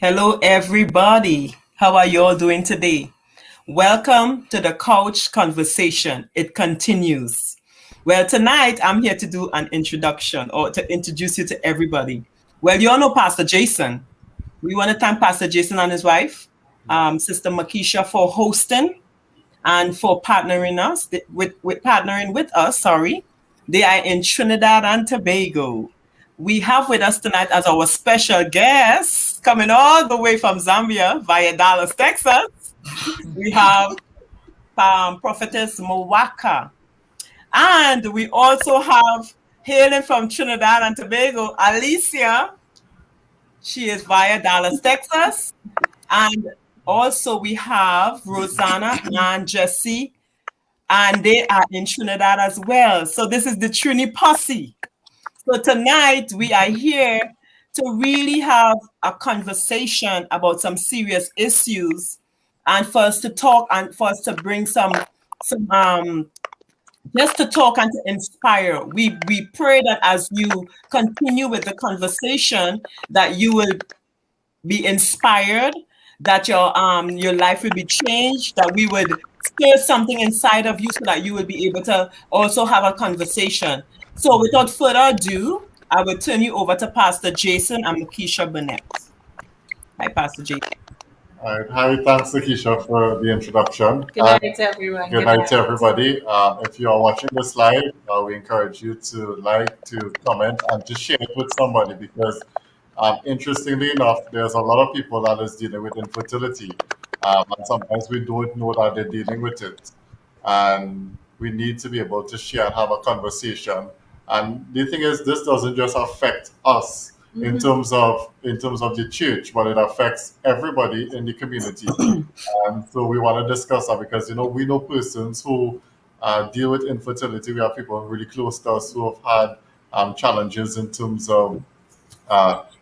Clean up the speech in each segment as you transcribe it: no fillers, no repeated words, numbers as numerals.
Hello, everybody. How are you all doing today? Welcome to the Couch Conversation. It continues. Well, tonight I'm here to do an introduction or to introduce you to everybody. Well, you all know Pastor Jason. We want to thank Pastor Jason and his wife, Sister Makisha, for hosting and for partnering us with partnering with us. Sorry, they are in Trinidad and Tobago. We have with us tonight as our special guest, coming all the way from Zambia via Dallas, Texas. We have Prophetess Mowaka, and we also have hailing from Trinidad and Tobago, Alicia. She is via Dallas, Texas, and also we have Rosanna and Jesse, and they are in Trinidad as well. So this is the Trini Posse. So tonight we are here to really have a conversation about some serious issues, and for us to talk and for us to bring some just to talk and to inspire. We pray that as you continue with the conversation, that you will be inspired, that your life will be changed, that we would stir something inside of you so that you will be able to also have a conversation. So without further ado, I will turn you over to Pastor Jason and Makisha Burnett. Hi, Pastor Jason. All right. Hi, thanks, Keisha, for the introduction. Good night, everyone. Good night to everybody. If you are watching this live, we encourage you to like, to comment, and to share it with somebody because, interestingly enough, there's a lot of people that is dealing with infertility, and sometimes we don't know that they're dealing with it, and we need to be able to share and have a conversation. And the thing is, this doesn't just affect us in terms of the church, but it affects everybody in the community. And so we want to discuss that because we know persons who deal with infertility. We have people really close to us who have had challenges in terms of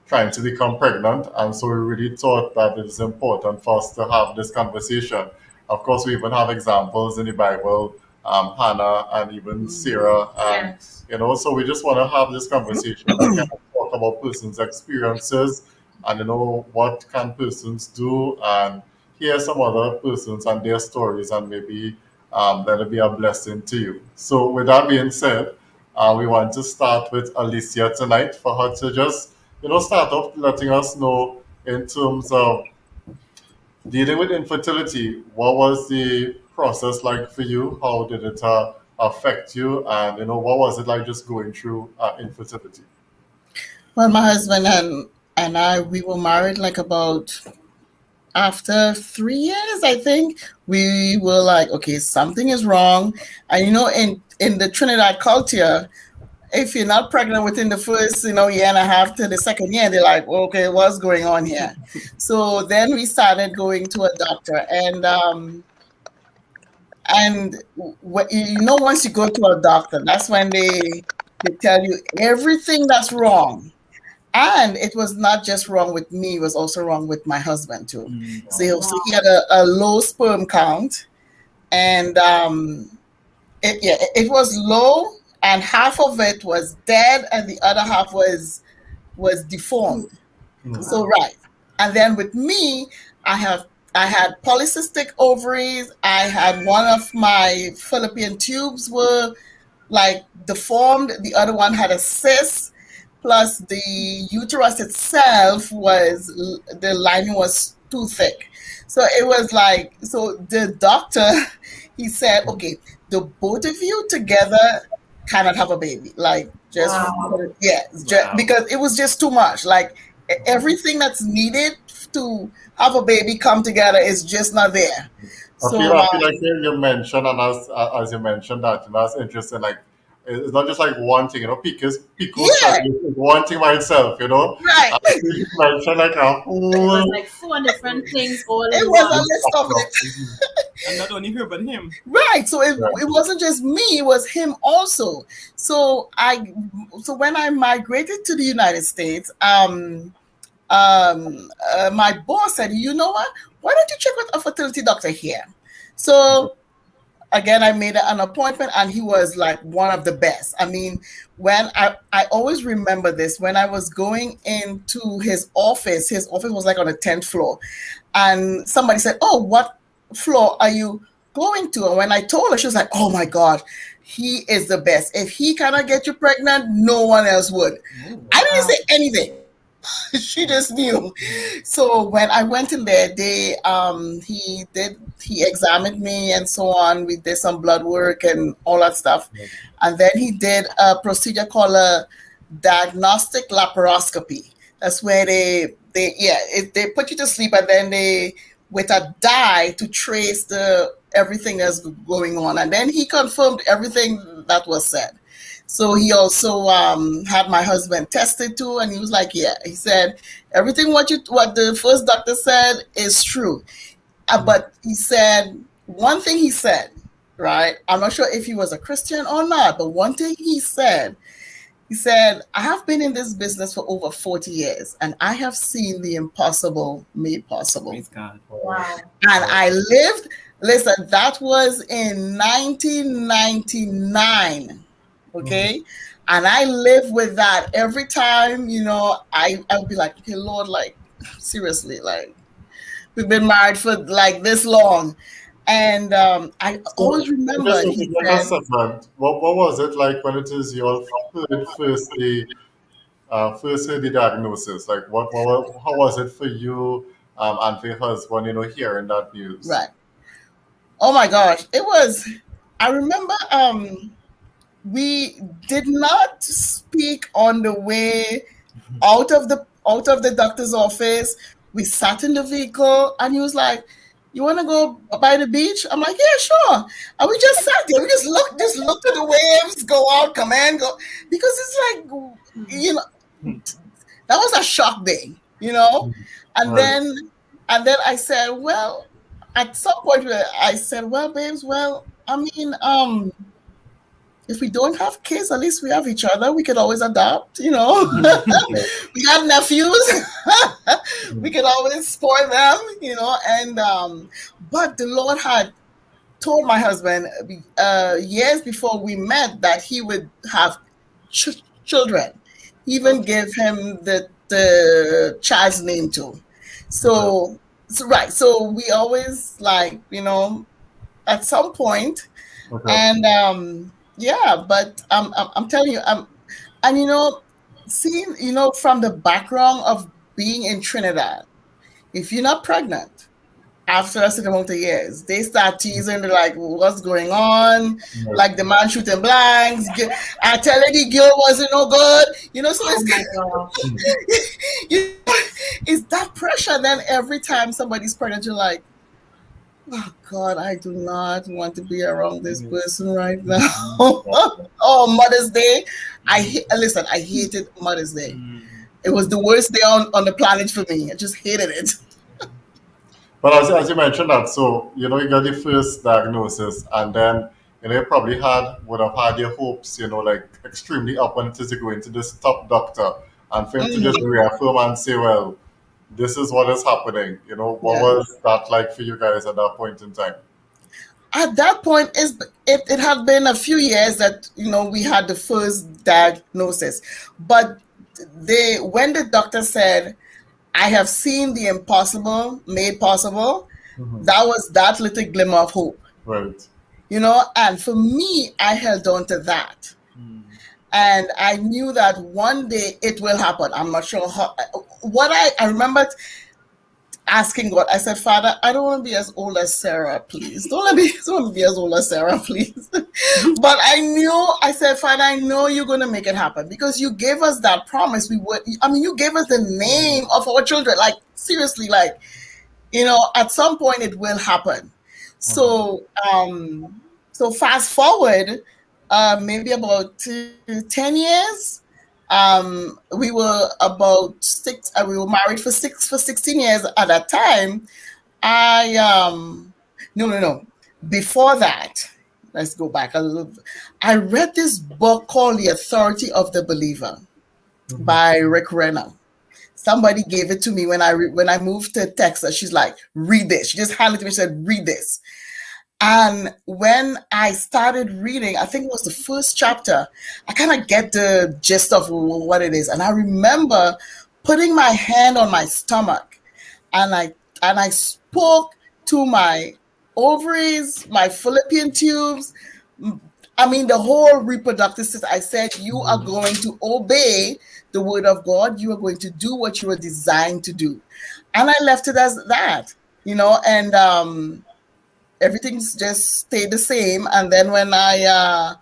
trying to become pregnant, and so we really thought that it is important for us to have this conversation. Of course, we even have examples in the Bible, Hannah and even Sarah, and Yes. so we just want to have this conversation and kind of talk about persons' experiences and what can persons do and hear some other persons and their stories, and maybe that'll be a blessing to you. So with that being said, we want to start with Alicia tonight for her to just start off letting us know in terms of dealing with infertility. What was the process like for you? How did it affect you? And what was it like just going through infertility? Well, my husband and I, we were married like about after 3 years, I think. We were like, okay, something is wrong. And in the Trinidad culture, if you're not pregnant within the first, year and a half to the second year, they're like, okay, what's going on here? So then we started going to a doctor, and once you go to a doctor, that's when they tell you everything that's wrong. And it was not just wrong with me; it was also wrong with my husband too. So he had a low sperm count, and it was low, and half of it was dead, and the other half was deformed. So right, and then with me, I had polycystic ovaries. I had one of my fallopian tubes were like deformed. The other one had a cyst. Plus, the uterus itself the lining was too thick. So it was like, so the doctor, he said, okay, the both of you together cannot have a baby. Like, just, Wow. because it was just too much. Like, everything that's needed to have a baby come together is just not there. So, I feel like you mentioned, and as you mentioned that, that's interesting. Like, it's not just like one thing, Pico yeah, is one thing by itself, right. You mentioned like a It was whole like four different things all It in was one. a list of it. And not only her, but him. Right. So it Right. wasn't just me, it was him also. So when I migrated to the United States, my boss said, you know what? Why don't you check with a fertility doctor here? So again, I made an appointment, and he was like one of the best. I mean, when I always remember this, when I was going into his office was like on the 10th floor, and somebody said, "Oh, what floor are you going to?" And when I told her, she was like, "Oh my God, he is the best. If he cannot get you pregnant, no one else would." I didn't say anything. She just knew. So when I went in there, he examined me and so on. We did some blood work and all that stuff, and then he did a procedure called a diagnostic laparoscopy. That's where they put you to sleep, and then they, with a dye, to trace the everything that's going on, and then he confirmed everything that was said. So he also had my husband tested too, and he was like, "Yeah," he said, "Everything what the first doctor said is true." But he said one thing. He said, right? I'm not sure if he was a Christian or not, but one thing he said, "I have been in this business for over 40 years, and I have seen the impossible made possible." Praise God. Wow. And I lived. Listen, that was in 1999. Okay. And I live with that every time, I'll be like, "Okay, Lord, like, seriously, like, we've been married for like this long." And I always remember just he like a said, segment. What was it like when it is your first day the diagnosis? Like how was it for you and for your husband, hearing that news? right. Oh my gosh. I remember we did not speak on the way out of the doctor's office. We sat in the vehicle, and he was like, "You want to go by the beach?" I'm like, "Yeah, sure." And we just sat there. We just looked at the waves go out, come in, go, because it's like, that was a shock day, and Right. then I said, well, at some point I said, "Well, babes, well, I mean, if we don't have kids, at least we have each other. We could always adopt, We got nephews. We could always spoil them, And but the Lord had told my husband years before we met that he would have children. He even gave him the child's name too. Right. So we always, like, at some point, Okay. and yeah, but I'm telling you, and seeing, from the background of being in Trinidad, if you're not pregnant after a certain amount of years, they start teasing. They're like, "What's going on?" Right. Like the man shooting blanks. I tell you, the girl wasn't no good. So Oh my gosh. it's that pressure. Then every time somebody's pregnant, you're like, "Oh God, I do not want to be around this person right now." Oh, Mother's Day. Listen, I hated Mother's Day. It was the worst day on the planet for me. I just hated it. But as you mentioned that, so you got the first diagnosis, and then you probably would have had your hopes, like extremely up when it is to go into this top doctor, and for him to just reaffirm and say, "Well, this is what is happening." What Yeah. was that like for you guys at that point in time? At that point, it had been a few years that we had the first diagnosis, but when the doctor said, "I have seen the impossible made possible," that was that little glimmer of hope, Right. and for me, I held on to that. And I knew that one day it will happen. I'm not sure how. What I remember asking God, I said, "Father, I don't want to be as old as Sarah, please. Don't let me, don't want to be as old as Sarah, please." But I said, "Father, I know you're going to make it happen, because you gave us that promise. You gave us the name of our children. Like, seriously, like, at some point it will happen." So, fast forward, maybe about 10 years. We were about six. We were married for 16 years at that time. I no. Before that, let's go back a little. I read this book called The Authority of the Believer by Rick Renner. Somebody gave it to me when I moved to Texas. She's like, "Read this." She just handed it to me. She said, "Read this." And when I started reading, I think it was the first chapter, I kind of get the gist of what it is. And I remember putting my hand on my stomach, and I spoke to my ovaries, my fallopian tubes. I mean, the whole reproductive system. I said, you are going to obey the word of God. You are going to do what you were designed to do. And I left it as that, and everything's just stayed the same. And then when I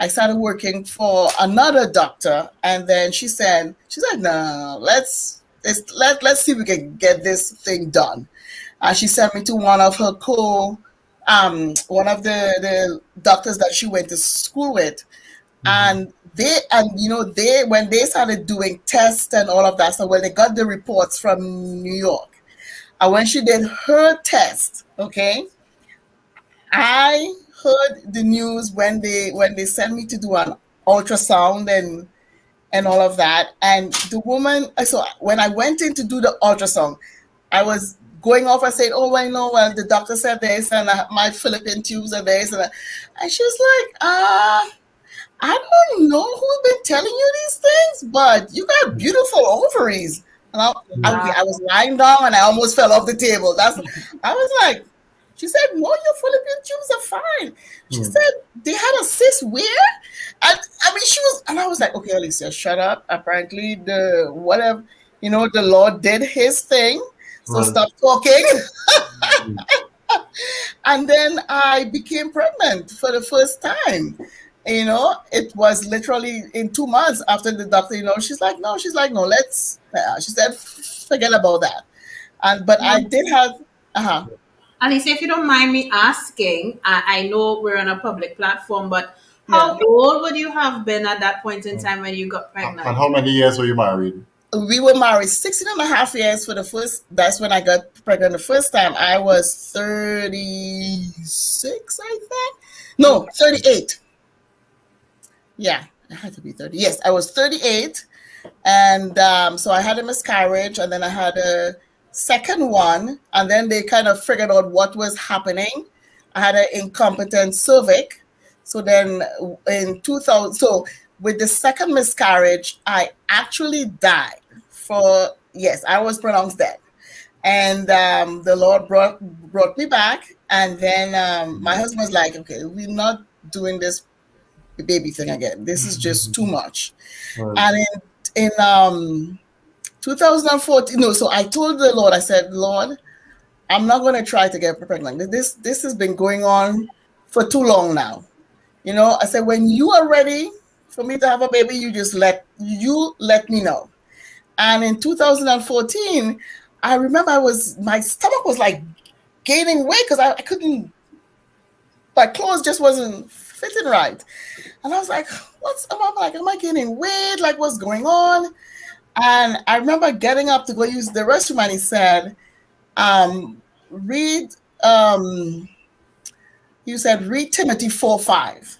started working for another doctor, and then she's like, no, let's see if we can get this thing done. She sent me to one of her one of the doctors that she went to school with. And they when they started doing tests and all of that, so when they got the reports from New York, and when she did her test, okay, I heard the news when they sent me to do an ultrasound and all of that. And the woman, so when I went in to do the ultrasound, I was going off and saying, oh, well, the doctor said this, and my fallopian tubes are this, and she was like, I don't know who's been telling you these things, but you got beautiful ovaries. And I was lying down and I almost fell off the table. I was like, she said, no, your fallopian tubes are fine. She said, they had a cyst where? And I mean, and I was like, okay, Alicia, shut up. Apparently the Lord did his thing. So stop talking. And then I became pregnant for the first time. It was literally in 2 months after the doctor, she's like, no, she said, forget about that. But I did have, Alicia, if you don't mind me asking, I know we're on a public platform, but how old would you have been at that point in time when you got pregnant? And how many years were you married? We were married 16 and a half years for the first. That's when I got pregnant the first time. I was 36, I think. No, 38. Yeah, I had to be 30. Yes, I was 38. And so I had a miscarriage, and then I had a second one, and then they kind of figured out what was happening. I had an incompetent cervix. So then in 2000, so with the second miscarriage, I actually died I was pronounced dead. And the Lord brought me back. And then my husband was like, okay, we're not doing this baby thing again. This is just too much. And in 2014, so I told the Lord, I said, Lord, I'm not going to try to get pregnant. This has been going on for too long now. I said, when you are ready for me to have a baby, you just let me know. And in 2014, I remember my stomach was like gaining weight because I couldn't, my clothes just wasn't fitting right. And I was like, am I gaining weight? Like, what's going on? And I remember getting up to go use the restroom, and he said, read Timothy 4:5.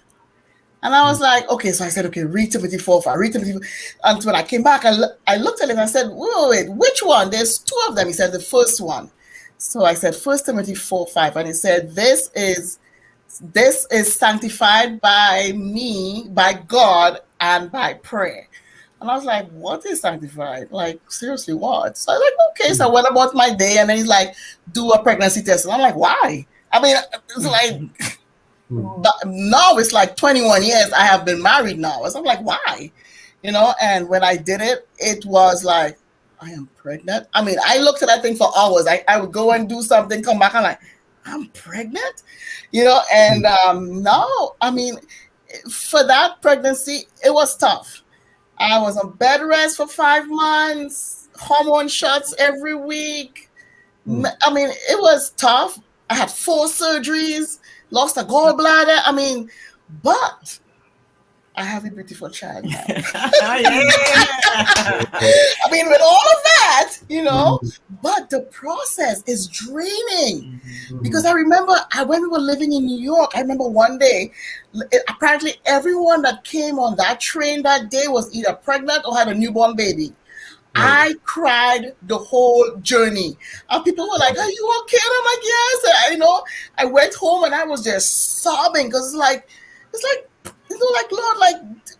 And I was like, okay. So I said, okay, read Timothy 4:5. Read Timothy. And when I came back, I looked at it and I said, wait, which one? There's two of them. He said, the first one. So I said, 1 Timothy 4:5. And he said, this is sanctified by me, by God, and by prayer. And I was like, what is sanctified? Like, seriously, what? So I was like, okay. So I went about my day, and then he's like, do a pregnancy test. And I'm like, why? I mean, it's like, now it's like 21 years I have been married now. So I'm like, why? And when I did it, it was like, I am pregnant. I mean, I looked at that thing for hours. I would go and do something, come back, and like, I'm pregnant, and no, I mean, for that pregnancy, it was tough. I was on bed rest for 5 months, hormone shots every week. I mean, it was tough. I had 4 surgeries, lost a gallbladder. I mean, but I have a beautiful child now. I mean, with all of that, but the process is draining. Because I remember when we were living in New York, I remember one day, apparently everyone that came on that train that day was either pregnant or had a newborn baby. I cried the whole journey. And people were like, are you okay? And I'm like, yes. I went home and I was just sobbing because like Lord, like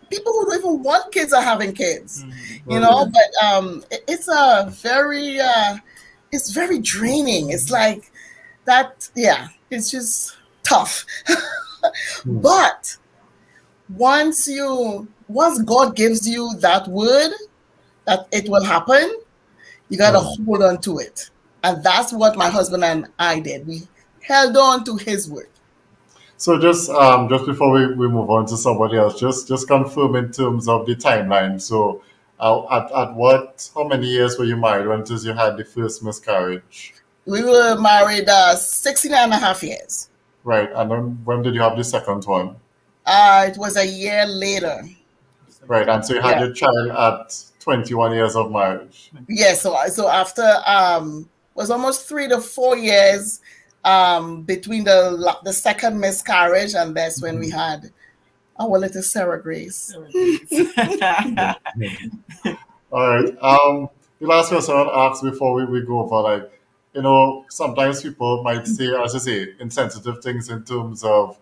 people who don't even want kids are having kids, Right. But it's a very it's very draining. It's like that, yeah. It's just tough. Hmm. But once God gives you that word that it will happen, you got to Hmm. hold on to it. And that's what my husband and I did. We held on to his word. So just before we move on to somebody else, just confirm in terms of the timeline. So at what how many years were you married until you had the first miscarriage? We were married 16 and a half years. Right. And then when did you have the second one? It was a year later. Right. And so you had Yeah. your child at 21 years of marriage. Yeah. So after was almost 3 to 4 years between the second miscarriage, and that's when we had our little Sarah Grace. All right. The last question I want to ask before we go over, like, sometimes people might say, as you say, insensitive things in terms of,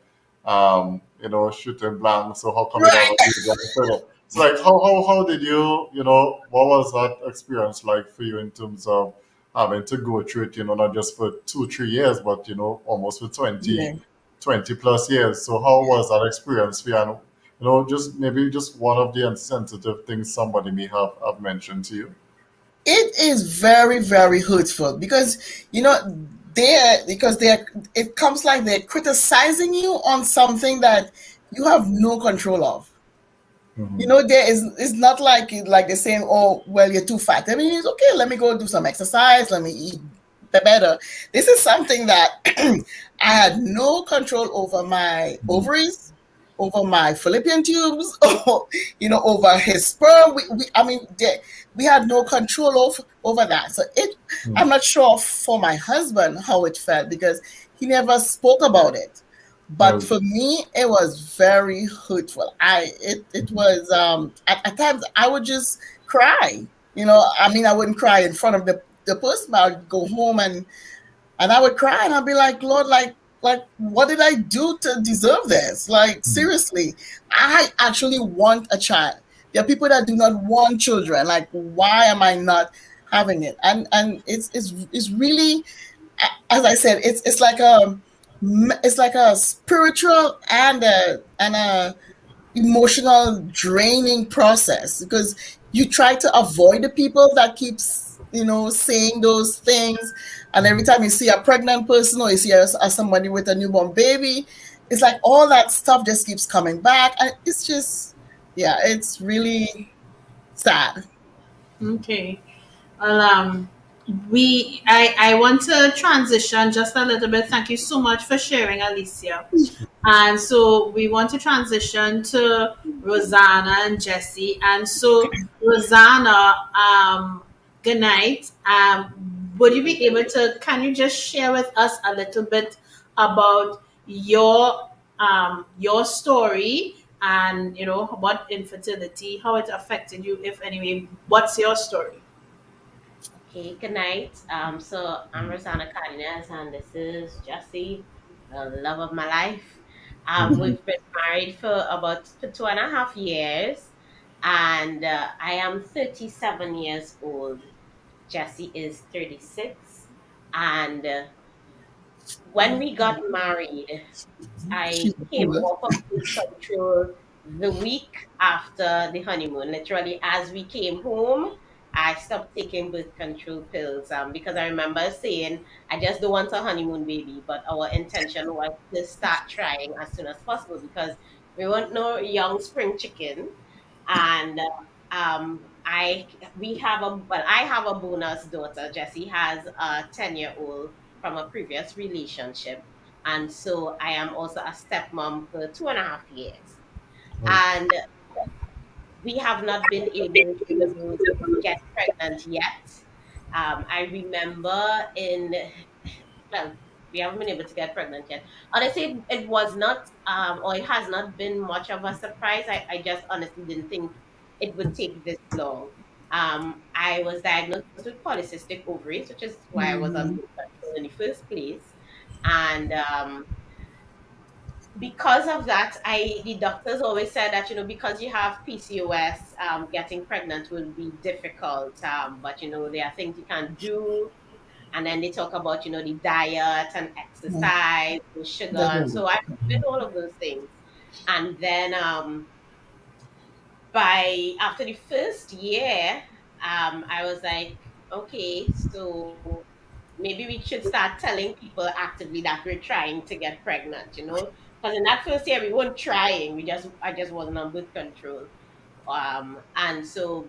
shooting blanks or how come you don't have a Right. baby and further. So, like, how did what was that experience like for you in terms of having to go through it, not just for 2, 3 years, but, almost for Yeah. 20 plus years. So, how was that experience for you? And just maybe just one of the insensitive things somebody may have mentioned to you. It is very, very hurtful because they're it comes like they're criticizing you on something that you have no control of. Hmm. There is, it's not like they're saying, oh, well, you're too fat. I mean, it's okay, let me go do some exercise, let me eat better. This is something that I had no control over my ovaries, over my fallopian tubes, or, over his sperm. I mean, we had no control over that. So I'm not sure for my husband how it felt because he never spoke about it. But Right. for me, it was very hurtful. It was at times I would just cry. I mean, I wouldn't cry in front of the person, but I'd go home and I would cry and I'd be like, Lord, like what did I do to deserve this? Like seriously, I actually want a child. There are people that do not want children. Like, why am I not having it? And it's really, as I said, it's like a spiritual and a emotional draining process because you try to avoid the people that keeps saying those things, and every time you see a pregnant person or you see somebody with a newborn baby, it's like all that stuff just keeps coming back, and it's just, yeah, it's really sad. Okay. Well, I want to transition just a little bit. Thank you so much for sharing, Alicia. And so we want to transition to Rosanna and Jesse. And so, Rosanna, good night. Would you be able to, can you just share with us a little bit about your story and, what infertility, how it affected you, if anyway, what's your story? Okay, good night. So I'm Rosanna Cardenas, and this is Jessie, the love of my life. We've been married for 2.5 years, and I am 37 years old. Jessie is 36, and when we got married, I She's came cool. off of birth control the week after the honeymoon. Literally, as we came home, I stopped taking birth control pills because I remember saying, I just don't want a honeymoon baby. But our intention was to start trying as soon as possible because we weren't no young spring chicken. And I we have a well, I have a bonus daughter. Jessie has a 10-year-old from a previous relationship, and so I am also a stepmom for 2.5 years. Right. And we have not been able to get pregnant yet. I remember well, we haven't been able to get pregnant yet. Honestly, it was not, or it has not been much of a surprise. I just honestly didn't think it would take this long. I was diagnosed with polycystic ovaries, which is why I was on Mhm. birth control in the first place. And because of that, the doctors always said that, because you have PCOS, getting pregnant will be difficult. But there are things you can do. And then they talk about, the diet and exercise, the sugar. And so I did all of those things. And then by after the first year, I was like, okay, so maybe we should start telling people actively that we're trying to get pregnant. Because in that first year we weren't trying. I just wasn't on birth control. And so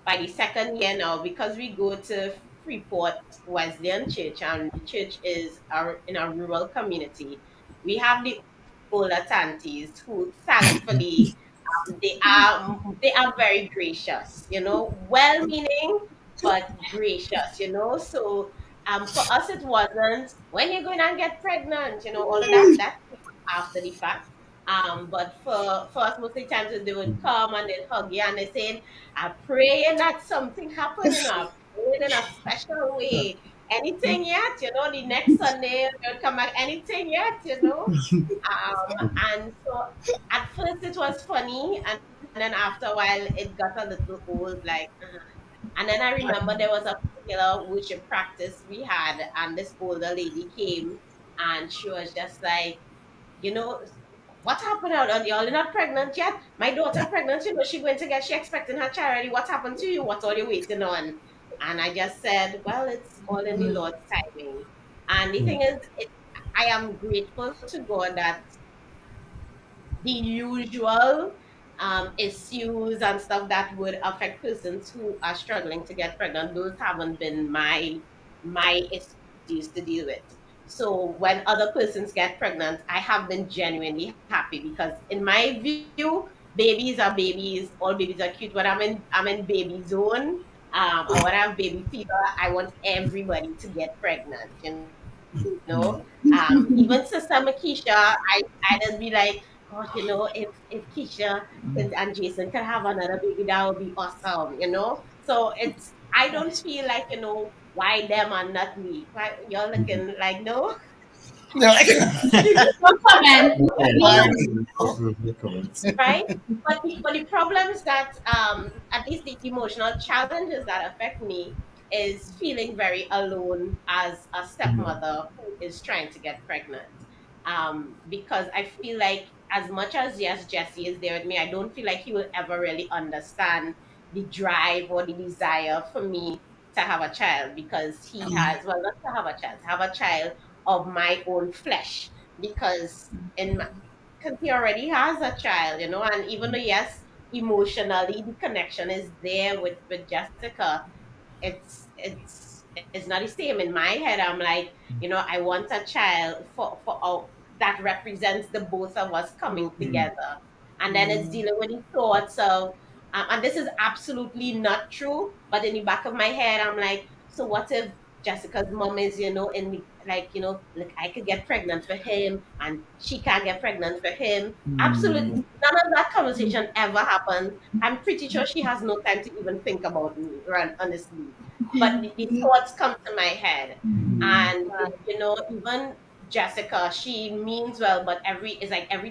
by the second year now, because we go to Freeport Wesleyan Church, and the church is in a rural community, we have the older aunties who thankfully they are very gracious, well-meaning but gracious. So for us it wasn't when you're going to get pregnant, all of that came after the fact. But for us, most of the times they would come and they'd hug you and they saying, "I'm praying that something happen, I'm praying in a special way. Anything yet? The next Sunday they'll come back. Anything yet? And so at first it was funny, and then after a while it got a little old, like. And then I remember there was a particular worship practice we had, and this older lady came, and she was just like, you know, what happened out? Are y'all not pregnant yet? My daughter pregnant, she expecting her child already. What happened to you? What are you waiting on? And I just said, well, it's all in the Lord's timing. And the thing is, I am grateful to God that the usual issues and stuff that would affect persons who are struggling to get pregnant, those haven't been my issues to deal with. So when other persons get pregnant, I have been genuinely happy because in my view, babies are babies, all babies are cute. When I'm in baby zone, or when I have baby fever, I want everybody to get pregnant. Even Sister Makisha, I just be like, gosh, if Keisha and Jason could have another baby, that would be awesome. So I don't feel like, why them and not me? Why you're looking like no? No, No comment. No comment. Me, No comments. Right? But the problems that at least the emotional challenges that affect me is feeling very alone as a stepmother who is trying to get pregnant. Because I feel like as much as yes, Jesse is there with me, I don't feel like he will ever really understand the drive or the desire for me to have a child because he has, well, not to have a child, to have a child of my own flesh. Because in because he already has a child, and even though yes, emotionally the connection is there with Jessica, it's not the same. In my head, I'm like, I want a child for that represents the both of us coming together, and then it's dealing with the thoughts of, and this is absolutely not true, but in the back of my head, I'm like, so what if Jessica's mom is, in the like, like I could get pregnant for him and she can't get pregnant for him. Absolutely none of that conversation ever happened. I'm pretty sure she has no time to even think about me, right? Honestly. But the thoughts come to my head. And even Jessica, she means well, but every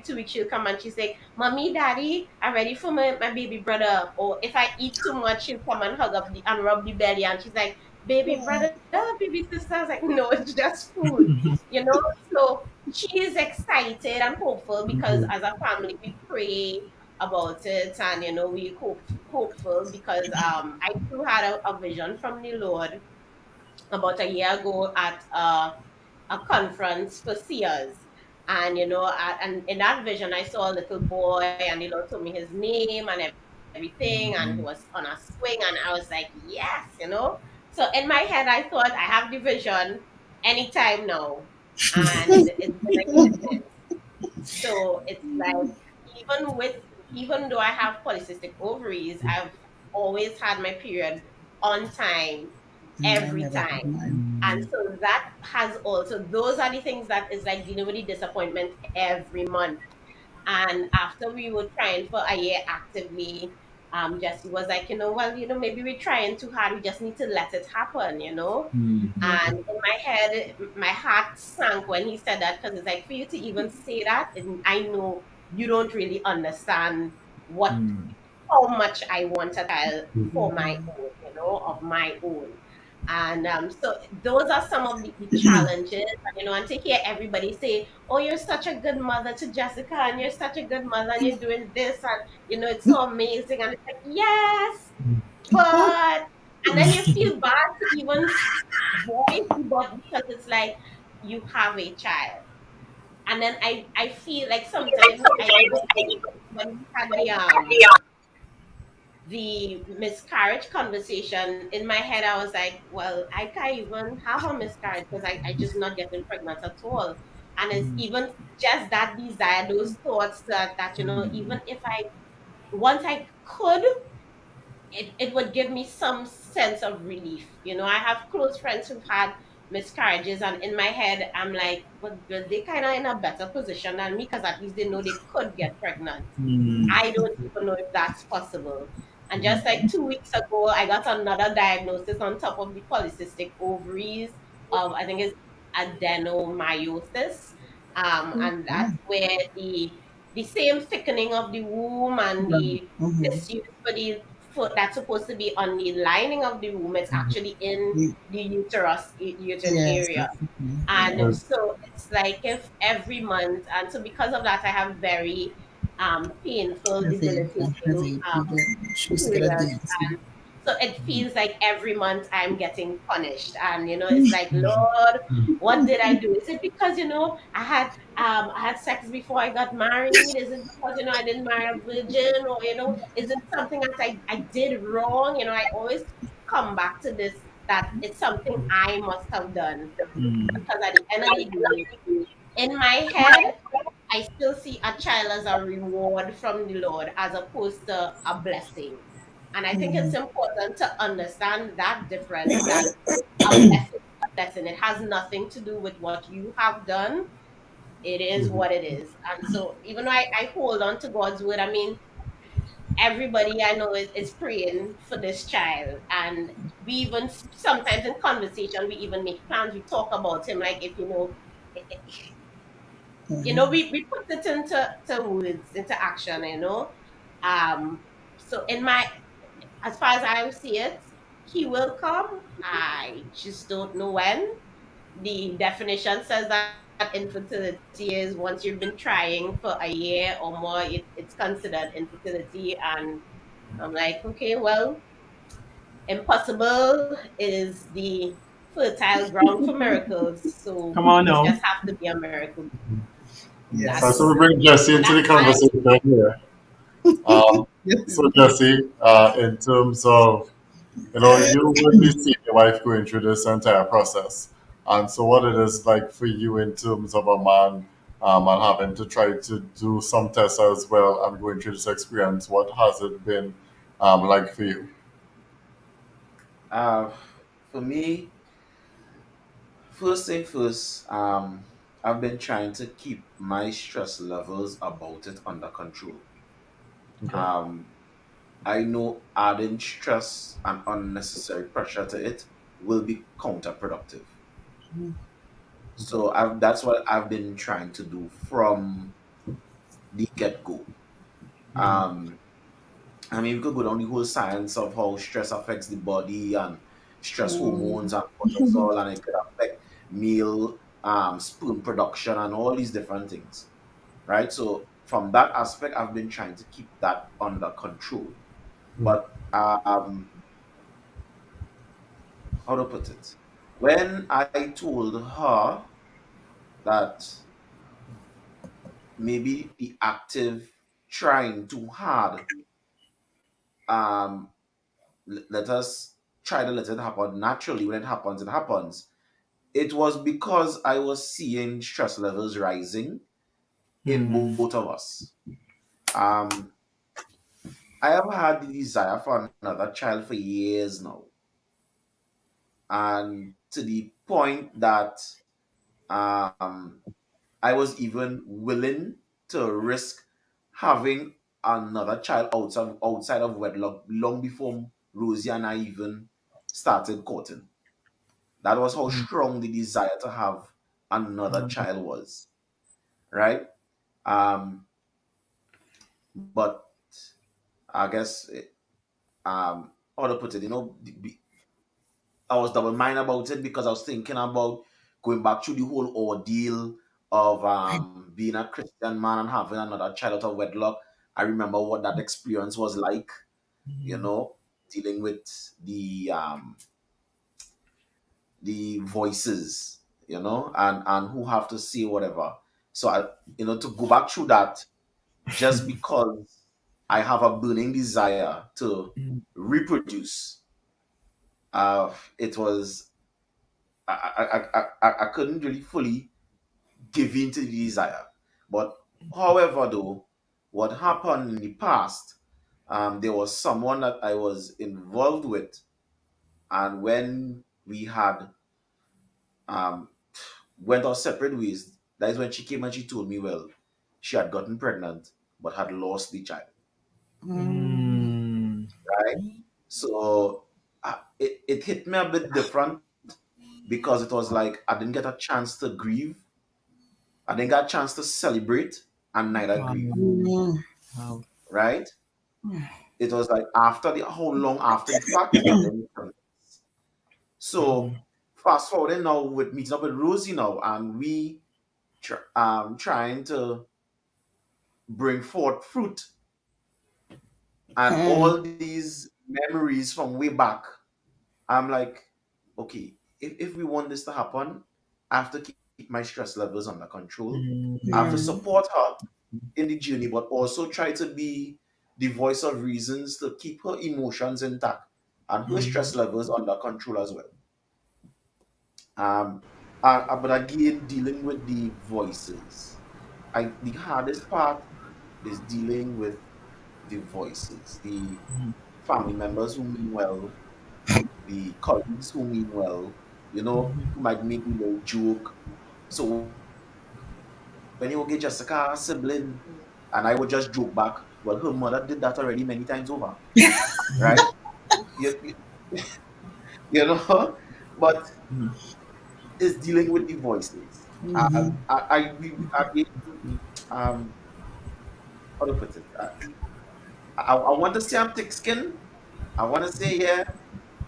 2 weeks she'll come and she's like, "Mommy, Daddy, I'm ready for my baby brother." Or if I eat too much, she'll come and hug up and rub the belly, and she's like, "Baby brother, baby sister." I was like, "No, it's just food," you know. So she is excited and hopeful because as a family we pray about it, and we hopeful because I too had a vision from the Lord about a year ago at a conference for seers. And and in that vision, I saw a little boy, and the Lord told me his name and everything, and he was on a swing, and I was like, yes. So in my head, I thought I have the vision anytime now, and it's gonna get it. So it's like even though I have polycystic ovaries, I've always had my period on time I every never had time. mine. And so that has also, those are the things that is like dealing with the disappointment every month. And after we were trying for a year actively, Jesse was like, well, maybe we're trying too hard. We just need to let it happen. Mm. And in my head, my heart sank when he said that, because it's like, for you to even say that, and I know you don't really understand what Mm. how much I want a child for my own, of my own. And so those are some of the challenges, and to hear everybody say, "Oh, you're such a good mother to Jessica, and you're such a good mother, and you're doing this, and it's so amazing." And it's like, yes, but and then you feel bad to even voice, but because it's like you have a child, and then I feel like sometimes I even when we had the miscarriage conversation in my head, I was like, well, I can't even have a miscarriage because I just not getting pregnant at all. And it's even just that desire, those thoughts that even if I once I could, it would give me some sense of relief. I have close friends who've had miscarriages, and in my head, I'm like, but they kind of in a better position than me, because at least they know they could get pregnant. Mm. I don't even know if that's possible. And just like 2 weeks ago, I got another diagnosis on top of the polycystic ovaries of, I think it's adenomyosis. And that's where the same thickening of the womb and the tissues for the foot that's supposed to be on the lining of the womb, it's actually in the uterine Yes, area. definitely. And Yes. so it's like if every month, and so because of that, I have very painful, debilitating Heavy people. She used to get a periods. dance. So it feels like every month I'm getting punished. And it's like, Lord, what did I do? Is it because, I had sex before I got married? Is it because, I didn't marry a virgin? Or, is it something that I did wrong? I always come back to this, that it's something I must have done. Mm. Because at the end of the day, in my head, I still see a child as a reward from the Lord as opposed to a blessing. And I think it's important to understand that difference, that a blessing is a blessing. It has nothing to do with what you have done. It is what it is. And so even though I hold on to God's word, I mean, everybody I know is praying for this child. And we even sometimes in conversation, we even make plans. We talk about him, like, if we put it into words, into action, so in my as far as I see it, he will come. I just don't know when. The definition says that infertility is once you've been trying for a year or more, it's considered infertility. And I'm like, okay, well, impossible is the fertile ground for miracles, so Come on it now. just have to be a miracle. So Yes. we bring Jesse And into the that's all I conversation here. Um, so Jesse, in terms of, you would be seeing your wife going through this entire process. And so what it is like for you in terms of a man, and having to try to do some tests as well and going through this experience, what has it been like for you? Uh, for me, first thing first, I've been trying to keep my stress levels about it under control. Okay. Um, I know adding stress and unnecessary pressure to it will be counterproductive. So that's what I've been trying to do from the get go. Um, I mean, we could go down the whole science of how stress affects the body and stress hormones and cortisol, and it could affect male sperm production and all these different things, right? So from that aspect, I've been trying to keep that under control. But how to put it? When I told her that maybe the active trying too hard, um, let us try to let it happen naturally. When it happens, it happens. It was because I was seeing stress levels rising in Mm. both of us. Um, I have had the desire for another child for years now, and to the point that um, I was even willing to risk having another child outside of wedlock long before Rosie and I even started courting. That was how strong the desire to have another child was, right? Um, but I guess how to put it, I was double minded about it because I was thinking about going back through the whole ordeal of being a Christian man and having another child out of wedlock. I remember what that experience was like, you know, dealing with the um the voices, and who have to say whatever. So to go back through that just because I have a burning desire to reproduce, it was I couldn't really fully give in to the desire. But however, though, what happened in the past, there was someone that I was involved with, and when we had um, went our separate ways, that is when she came and she told me, well, she had gotten pregnant but had lost the child. Right? So it hit me a bit different because it was like I didn't get a chance to grieve, I didn't get a chance to celebrate, and neither grieve. Right? It was like after the how long after the fact, and then so fast forwarding now with meeting up with Rosie now, and we trying to bring forth fruit and all these memories from way back. I'm like, okay, if we want this to happen, I have to keep my stress levels under control. I have to support her in the journey, but also try to be the voice of reasons to keep her emotions intact and her stress levels under control as well. Um, but again, dealing with the voices, the hardest part is dealing with the voices, the family members who mean well, the colleagues who mean well, who might make a little joke. So when you will get Jessica, her sibling, and I would just joke back, well, her mother did that already many times over, right? You, you, you know, but it's dealing with the voices. Um, how to put it? I want to say I'm thick skinned. I want to say, yeah,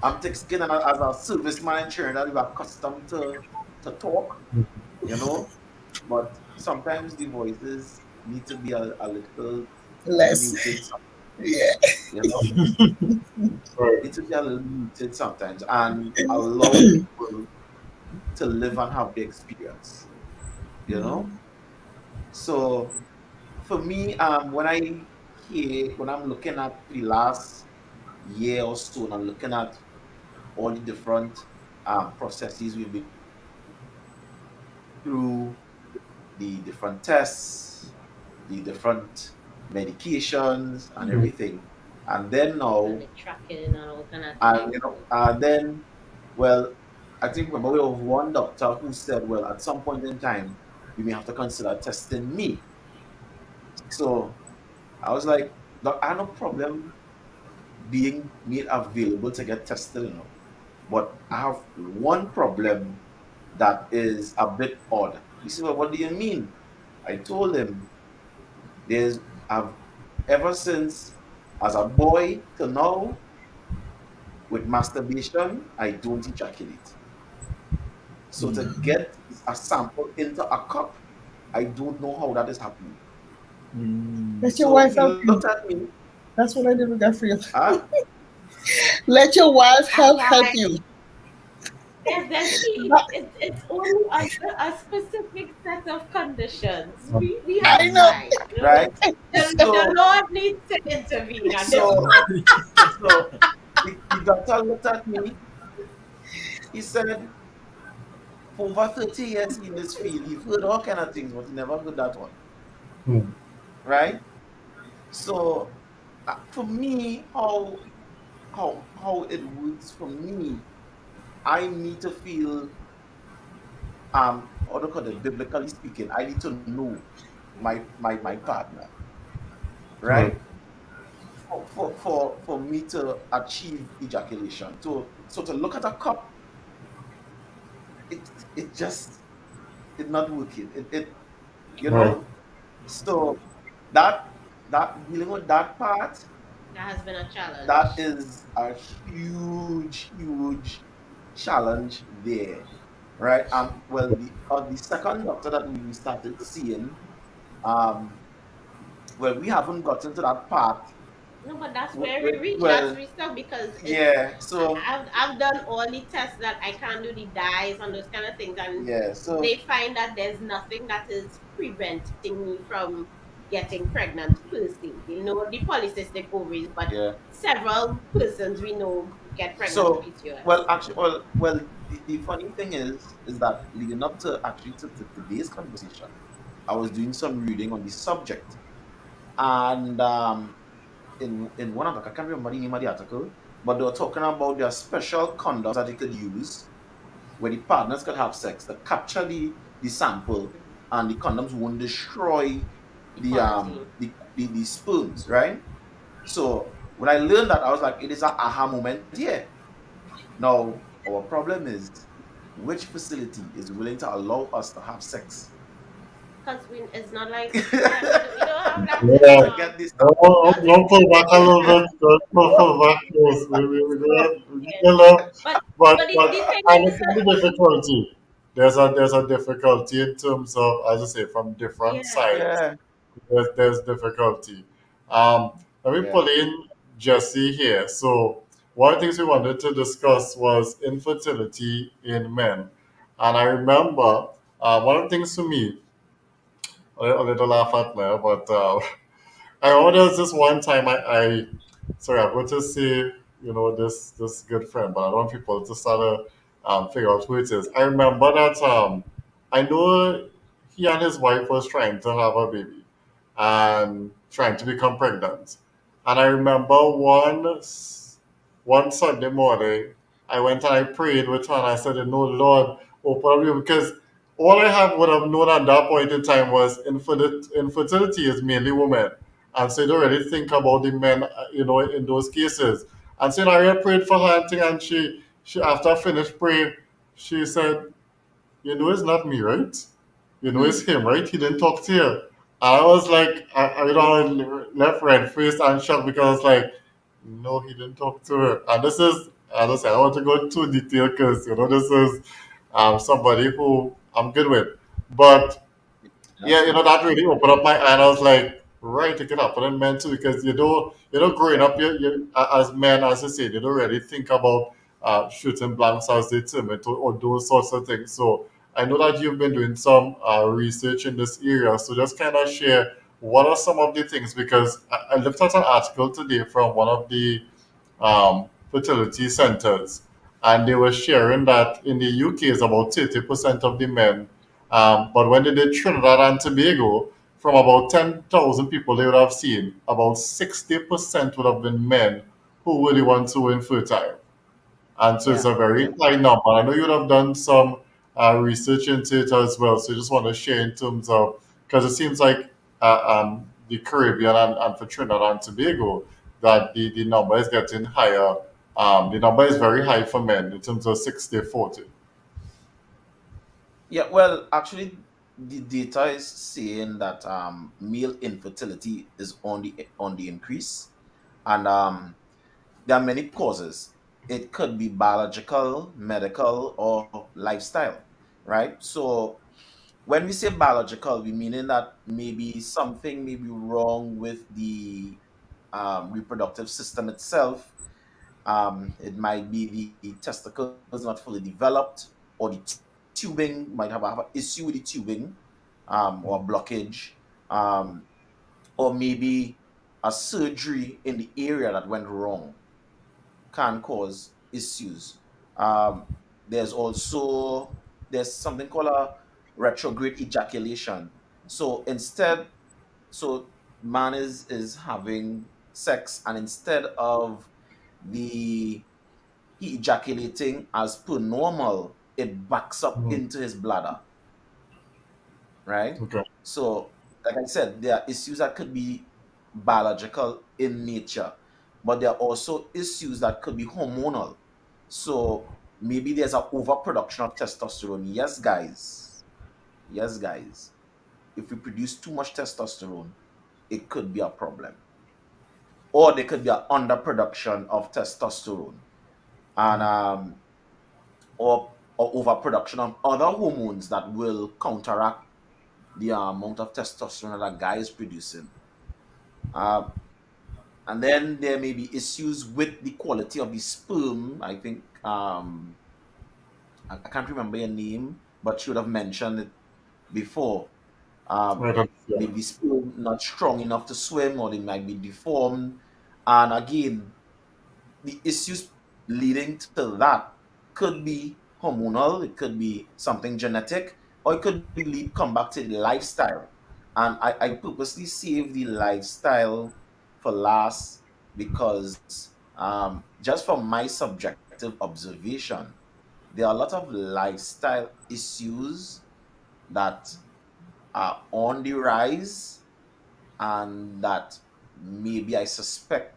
I'm thick skinned, and as a serviceman in Trinidad, we're accustomed to talk, you know. But sometimes the voices need to be a little Less. muted, Yeah. you know. Right. Need to be a little muted sometimes and allow people to live and have the experience, you know. So for me, when I'm looking at the last year or so, and I'm looking at all the different processes we've been through, the different tests, the different medications, and everything. And then And now, the tracking and all kind of and thing. then, well, I think remember we have one doctor who said, well, at some point in time, we may have to consider testing me. So I was like, "Doc, I have no problem being made available to get tested, but I have one problem that is a bit odd." He said, well, what do you mean? I told him, there's, I've, ever since as a boy to now, with masturbation, I don't ejaculate. So to get a sample into a cup, I don't know how that is happening. Let your So wife he help looked you. at me, That's what I did with Gabriel. huh? Let your wife help Like, you. yes, then see, But it's only under a specific set of conditions. We I have know. time. Right? The So, Lord needs to intervene on this so, one. so the doctor looked at me. He said, for over 30 years in this field, you've heard all kind of things, but you never heard that one, right? So, for me, how it works for me, I need to feel how to call it, biblically speaking, I need to know my partner. Right. right? For me to achieve ejaculation. So to look at a cup, it just it's not working. It you Right. know. So that that dealing with that part, That has been a that challenge. is a huge challenge there, right? Well, the second doctor that we started seeing, um, well, we haven't gotten to that part. No, but that's where we reach. That's Well, we stuff because it's. yeah. So I've done all the tests that I can do, the dyes and those kind of things, and yeah. So they find that there's nothing that is preventing me from getting pregnant per se. They know the polycystic ovaries, but yeah. several persons we know get pregnant with So PCOS. well, actually, the funny thing is that leading up to actually to today's conversation, I was doing some reading on the subject, and in one of the, I can't remember the name of the article, but they were talking about their special condoms that they could use where the partners could have sex to capture the sample, Mhm. and the condoms won't destroy The the quality. the sperms, right? So when I learned that, I was like, it is an aha moment here. Now our problem is which facility is willing to allow us to have sex? Because we, it's not like, yeah, we don't have that Yeah. To system. get this Oh, Not, don't pull back a little bit. Don't pull back close. We yeah. go love, But but the thing I is, understand the difficulty. There's a difficulty in terms of, as I say, from different yeah. sides. yeah, There's difficulty. Um, Let me yeah, pull in Jesse here. So one of the things we wanted to discuss was infertility in men, and I remember one of the things for me, a little laugh at now, but I remember there was this one time I sorry, I'm going to say, this good friend, but I don't want people to start to figure out who it is. I remember that I know he and his wife was trying to have a baby and trying to become pregnant. And I remember one Sunday morning, I went and I prayed with her and I said, "No, Lord, open up you," because all I have would have known at that point in time was infertility is mainly women. And so you don't really think about the men, in those cases. And so I prayed for her and thing, and she after I finished praying, she said, it's not me, right? It's Hmm. him, right? He didn't talk to you. And I was like, left red faced and shocked because I was like, no, he didn't talk to her. And this is, as I said, I don't want to go too detailed because, this is somebody who I'm good with. But that's yeah, true. that really opened up my eye. And I was like, right, it can happen in men too, because growing up, as men, as I said, you don't really think about shooting blanks as they term it, or those sorts of things. So I know that you've been doing some research in this area. So just kind of share what are some of the things, because I looked at an article today from one of the fertility centers, and they were sharing that in the UK is about 30% of the men, but when they did Trinidad and Tobago, from about 10,000 people they would have seen, about 60% would have been men who were the ones who were infertile. And so it's Yeah, a very yeah, high number. I know you would have done some research into it as well. So I just want to share in terms of, because it seems like the Caribbean and for Trinidad and Tobago, that the number is getting higher. The number is very high for men in terms of 60-40. yeah. Well, actually, the data is saying that male infertility is on the increase, and there are many causes. It could be biological, medical, or lifestyle, right? So when we say biological, we meaning that maybe something may be wrong with the reproductive system itself. It might be the testicles not fully developed, or the tubing might have an issue with the tubing, or blockage, um, or maybe a surgery in the area that went wrong can cause issues. Um, there's something called a retrograde ejaculation. So so man is having sex, and instead of the he ejaculating as per normal, it backs up Mhm. into his bladder, right? Okay. So, like I said, there are issues that could be biological in nature, but there are also issues that could be hormonal. So maybe there's an overproduction of testosterone. Yes, guys. Yes, guys. If we produce too much testosterone, it could be a problem. Or there could be an underproduction of testosterone, and or overproduction of other hormones that will counteract the amount of testosterone that a guy is producing. Uh, and then there may be issues with the quality of the sperm. I think I can't remember your name, but you would have mentioned it before. Um, Right. Yeah. Maybe the sperm not strong enough to swim, or they might be deformed. And again, the issues leading to that could be hormonal, it could be something genetic, or it could be come back to the lifestyle. And I purposely save the lifestyle for last because just from my subjective observation, there are a lot of lifestyle issues that are on the rise, and that maybe I suspect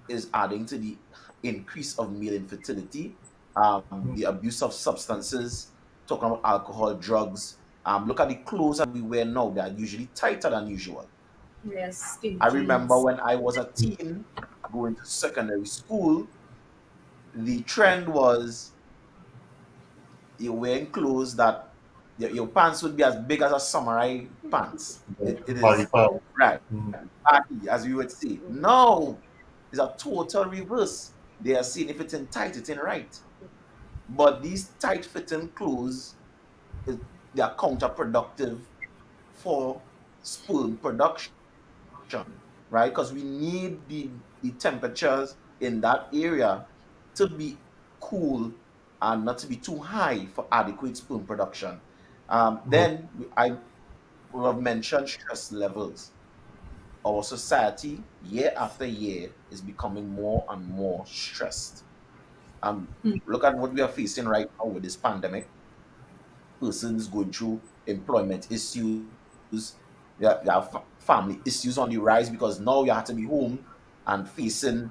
is adding to the increase of male infertility. The abuse of substances, talking about alcohol, drugs. Look at the clothes that we wear now; they are usually tighter than usual. Yes, skinny I remember jeans. when I was a teen going to secondary school, the trend was you're wearing clothes that your pants would be as big as a samurai pants. It Baggy is pants. right, Mm. baggy, as we would say. No, it's a total reverse. They are seeing if it's in tight, it's in right. But these tight fitting clothes, is- they are counterproductive for sperm production, right? Because we need the temperatures in that area to be cool and not to be too high for adequate sperm production. Right. I will have mentioned stress levels. Our society, year after year, is becoming more and more stressed. Look at what we are facing right now with this pandemic. Persons going through employment issues, there are family issues on the rise because now you have to be home and facing,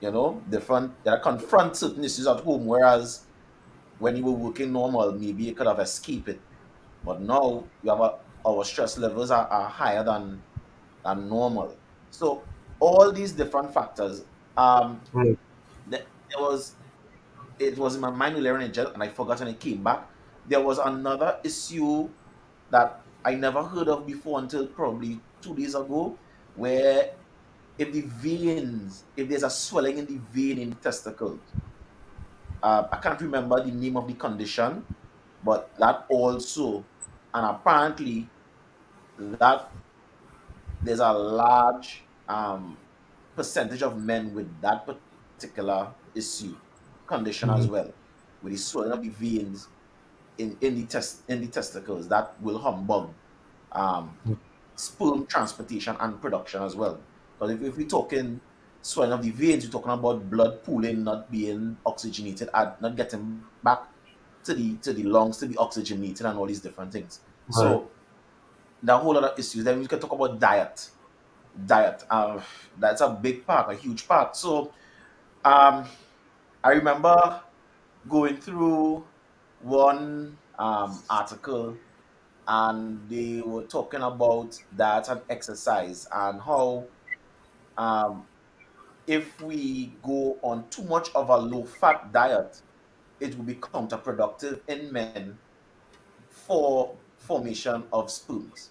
different, there are confront certain issues at home, whereas when you were working normal, maybe you could have escaped it. But now we have our stress levels are higher than normal. So all these different factors, Right. there was it was in my mind earlier and I forgot and it came back. There was another issue that I never heard of before until probably 2 days ago, where if there's a swelling in the vein in the testicles, I can't remember the name of the condition, but that also, and apparently that there's a large percentage of men with that particular condition as Mhm. well, with the swelling of the veins in the testicles that will humbug um, sperm transportation and production as well. Because if we're talking swelling of the veins, we're talking about blood pooling, not being oxygenated, not getting back to the lungs to be oxygenated, and all these different things. Right. So there are a whole lot of issues. Then we can talk about diet. Diet, that's a big part, a huge part. So um, I remember going through one article, and they were talking about diet and exercise, and how um, if we go on too much of a low fat diet, it will be counterproductive in men for formation of sperms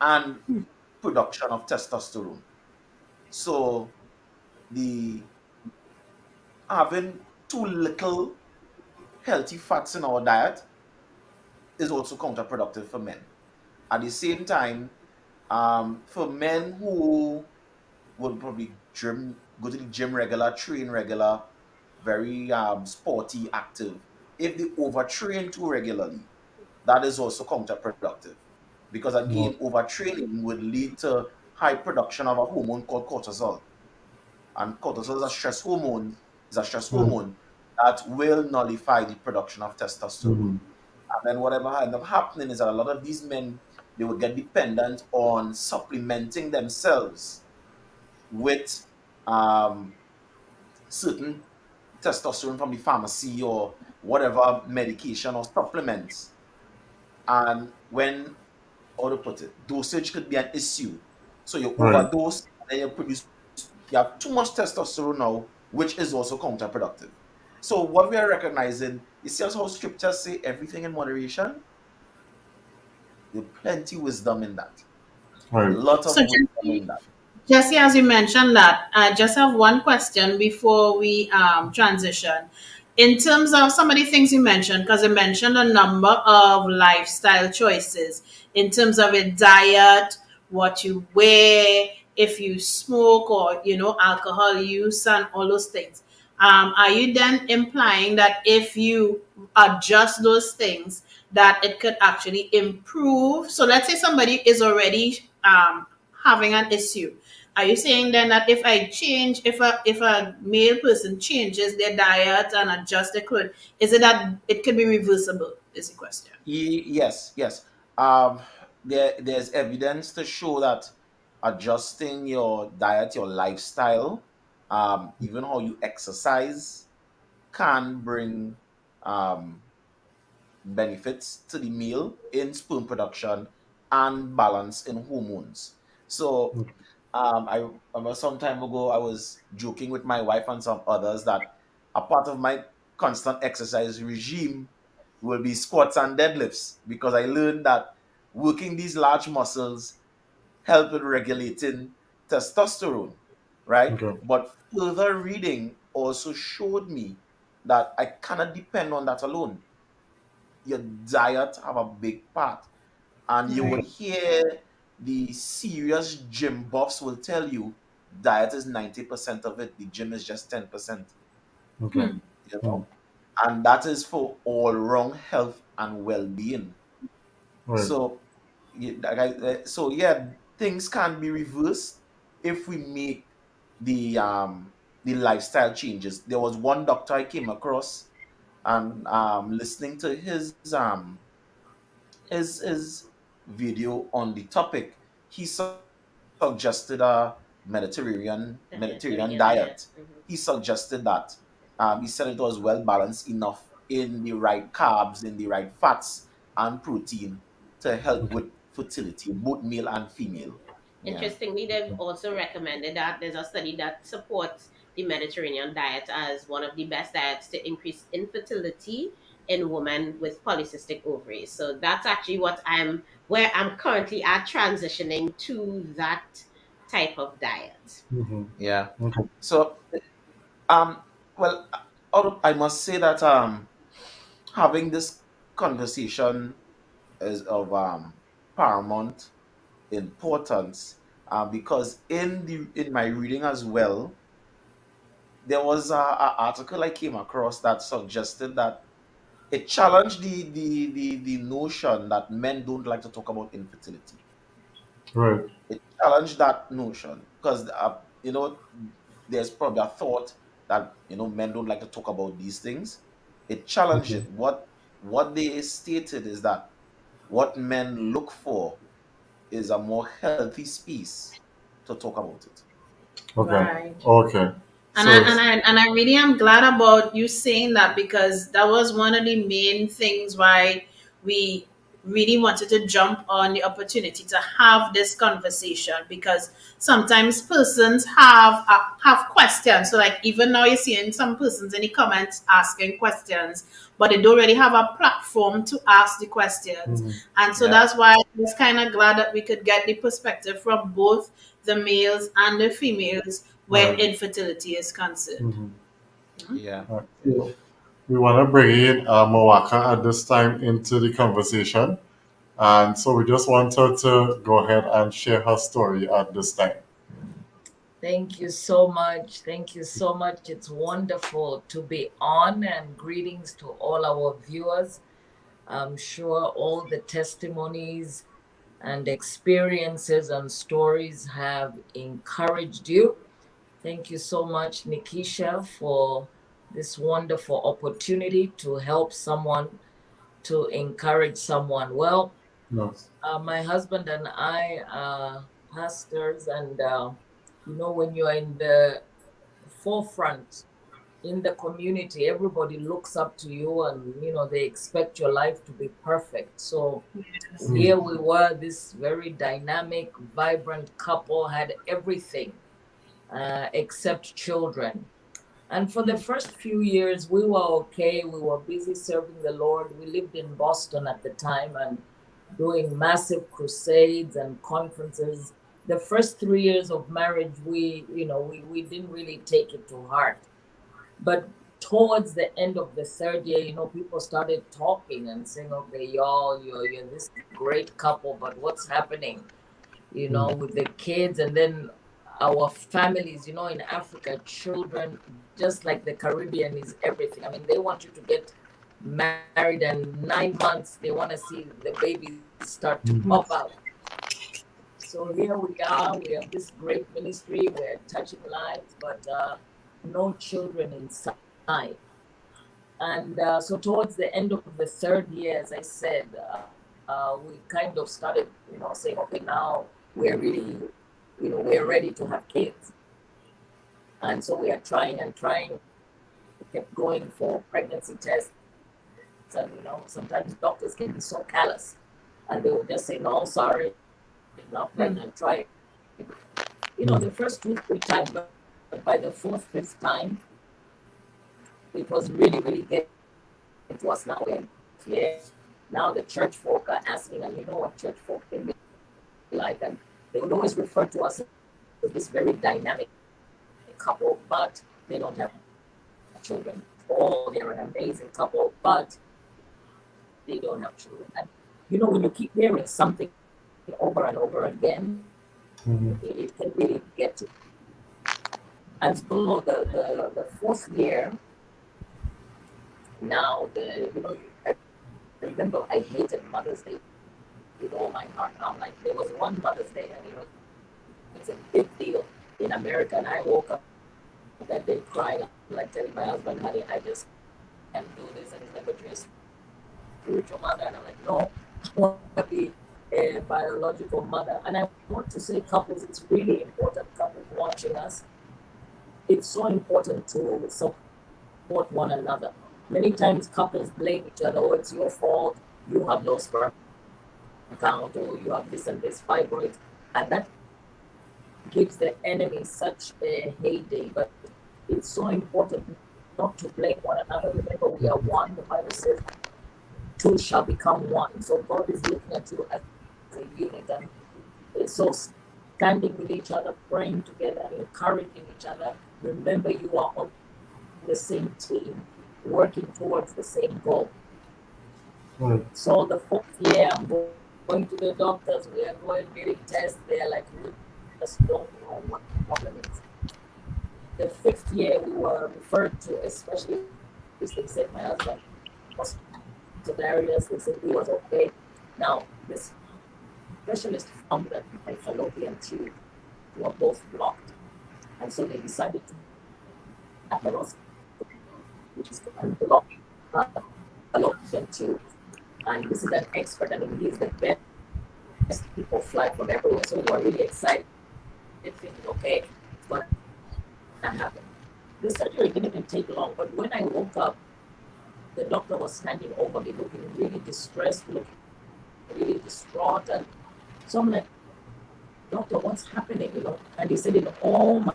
and production of testosterone. So the having too little healthy fats in our diet is also counterproductive for men. At the same time, for men who would probably go to the gym regular, train regular, very sporty, active, if they overtrain too regularly, that is also counterproductive. Because No. again, overtraining would lead to high production of a hormone called cortisol. And cortisol is a stress Mm. hormone that will nullify the production of testosterone. Mhm. And then whatever end up happening is that a lot of these men they would get dependent on supplementing themselves with um, certain testosterone from the pharmacy or whatever medication or supplements. And when, how to put it, dosage could be an issue. So you Right. overdose and then you have too much testosterone now, which is also counterproductive. So what we are recognizing, you see how scriptures say everything in moderation? There's plenty wisdom in that. A Right. lot So of wisdom Jesse, in that. Jesse, as you mentioned that, I just have one question before we transition. In terms of some of the things you mentioned, because you mentioned a number of lifestyle choices in terms of a diet, what you wear, if you smoke or alcohol use and all those things. Are you then implying that if you adjust those things, that it could actually improve? So let's say somebody is already having an issue. Are you saying then that if I change, if a male person changes their diet and adjust their clothes, is it that it could be reversible? Is the question. Yes, yes. Um, there's evidence to show that adjusting your diet, your lifestyle, even how you exercise, can bring um, benefits to the male in sperm production and balance in hormones. So, I remember some time ago I was joking with my wife and some others that a part of my constant exercise regime will be squats and deadlifts because I learned that working these large muscles help with regulating testosterone, right? Okay. But further reading also showed me that I cannot depend on that alone. Your diet have a big part, and you would Right. hear the serious gym buffs will tell you diet is 90% of it, the gym is just 10%, Okay. you Mm. know, and that is for all round health and well-being. Right. So, so yeah, things can be reversed if we make the lifestyle changes. There was one doctor I came across, and listening to his video on the topic, he suggested a The Mediterranean Mediterranean diet. diet. He suggested that. He said it was well balanced enough in the right carbs, in the right fats and protein to help with fertility, both male and female. Yeah. Interestingly, they've also recommended that there's a study that supports the Mediterranean diet as one of the best diets to increase infertility in women with polycystic ovaries. So that's actually where I'm currently at, transitioning to that type of diet. Mm-hmm. Yeah. Okay. So, um, well, I must say that having this conversation is of paramount importance, because in my reading as well, there was a article I came across that suggested that it challenged the notion that men don't like to talk about infertility. Right. It challenged that notion because there's probably a thought that men don't like to talk about these things. It challenged Okay. it. What they stated is that what men look for is a more healthy space to talk about it. Okay. Right. Okay. And I So and I and I really am glad about you saying that, because that was one of the main things why we really wanted to jump on the opportunity to have this conversation, because sometimes persons have questions. So like even now you're seeing some persons in the comments asking questions, but they don't really have a platform to ask the questions. mhm. And so Yeah. that's why I was kind of glad that we could get the perspective from both the males and the females when Right. infertility is concerned. Mm-hmm. Yeah. Right. So we want to bring in Mawaka at this time into the conversation. And so we just want her to go ahead and share her story at this time. Thank you so much. Thank you so much. It's wonderful to be on, and greetings to all our viewers. I'm sure all the testimonies and experiences and stories have encouraged you. Thank you so much, Nikisha, for this wonderful opportunity to help someone, to encourage someone. Well, Yes. My husband and I are pastors, and when you're in the forefront in the community, everybody looks up to you, and they expect your life to be perfect. So here we were, this very dynamic, vibrant couple, had everything except children. And for the first few years, we were okay. We were busy serving the Lord. We lived in Boston at the time and doing massive crusades and conferences. The first 3 years of marriage, we didn't really take it to heart. But towards the end of the third year, people started talking and saying, okay, y'all, you're this great couple, but what's happening? With the kids, and then our families, in Africa, children, just like the Caribbean, is everything. I mean, they want you to get married, and 9 months, they want to see the babies start to pop out. So here we are, we have this great ministry, we're touching lives, but no children inside. And so towards the end of the third year, as I said, we kind of started, saying, okay, now we're really, we're ready to have kids. And so we are trying and trying. We kept going for pregnancy tests. And, sometimes doctors can be so callous. And they would just say, no, sorry, not pregnant, try. The first 2, 3 times, but by the fourth, fifth time, it was really, really getting to us now. Yeah. Now the church folk are asking, and you know what church folk can be like, and they would always refer to us as this very dynamic couple, but they don't have children. Oh, they're an amazing couple, but they don't have children. And when you keep hearing something over and over again, it can really get to. And so the fourth year, now I remember I hated Mother's Day with all my heart. I'm like, there was one Mother's Day, and it's a big deal in America. And I woke up that day crying, like telling my husband, honey, I just can't do this. And he's like, but you're a spiritual mother. And I'm like, no, I want to be a biological mother. And I want to say, couples, it's really important, couples watching us. It's so important to support one another. Many times couples blame each other, oh, it's your fault, you have no sperm count, or you have this and this fibroids. And that gives the enemy such a heyday. But it's so important not to blame one another. Remember, we are one. The Bible says, two shall become one. So God is looking at you as a unit. And so standing with each other, praying together, encouraging each other. Remember, you are on the same team, working towards the same goal. So the fourth year, I'm going to the doctors. We are going getting tests. They're like, we just don't know what the problem is. The fifth year, we were referred to, especially because they said my husband was hilarious. They said he was okay. Now, this specialist found that my fallopian tube were both blocked. And so they decided to laparoscopy, which is to unblock fallopian tube. And this is an expert. I mean, he's the best. People fly from everywhere. So we were really excited, thinking, okay, it's going to happen. The surgery didn't even take long, but when I woke up, the doctor was standing over me, looking really distressed, looking really distraught. And so I'm like, doctor, what's happening? And he said, in all my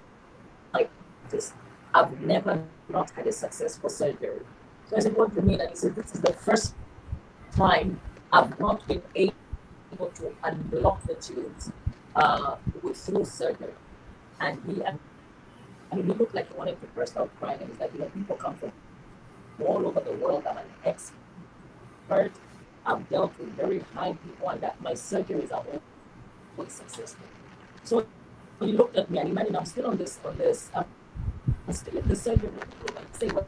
practice, I've never not had a successful surgery. So I said, what do you mean? And he said, this is the first time I've not been able to unblock the tubes through surgery. And he looked like he wanted to burst out crying. And he's like, people come from all over the world. I'm an expert. I've dealt with very high people, and that my surgeries are always successful. So he looked at me, and imagine I'm still on this. I'm still in the surgery room. And say, well,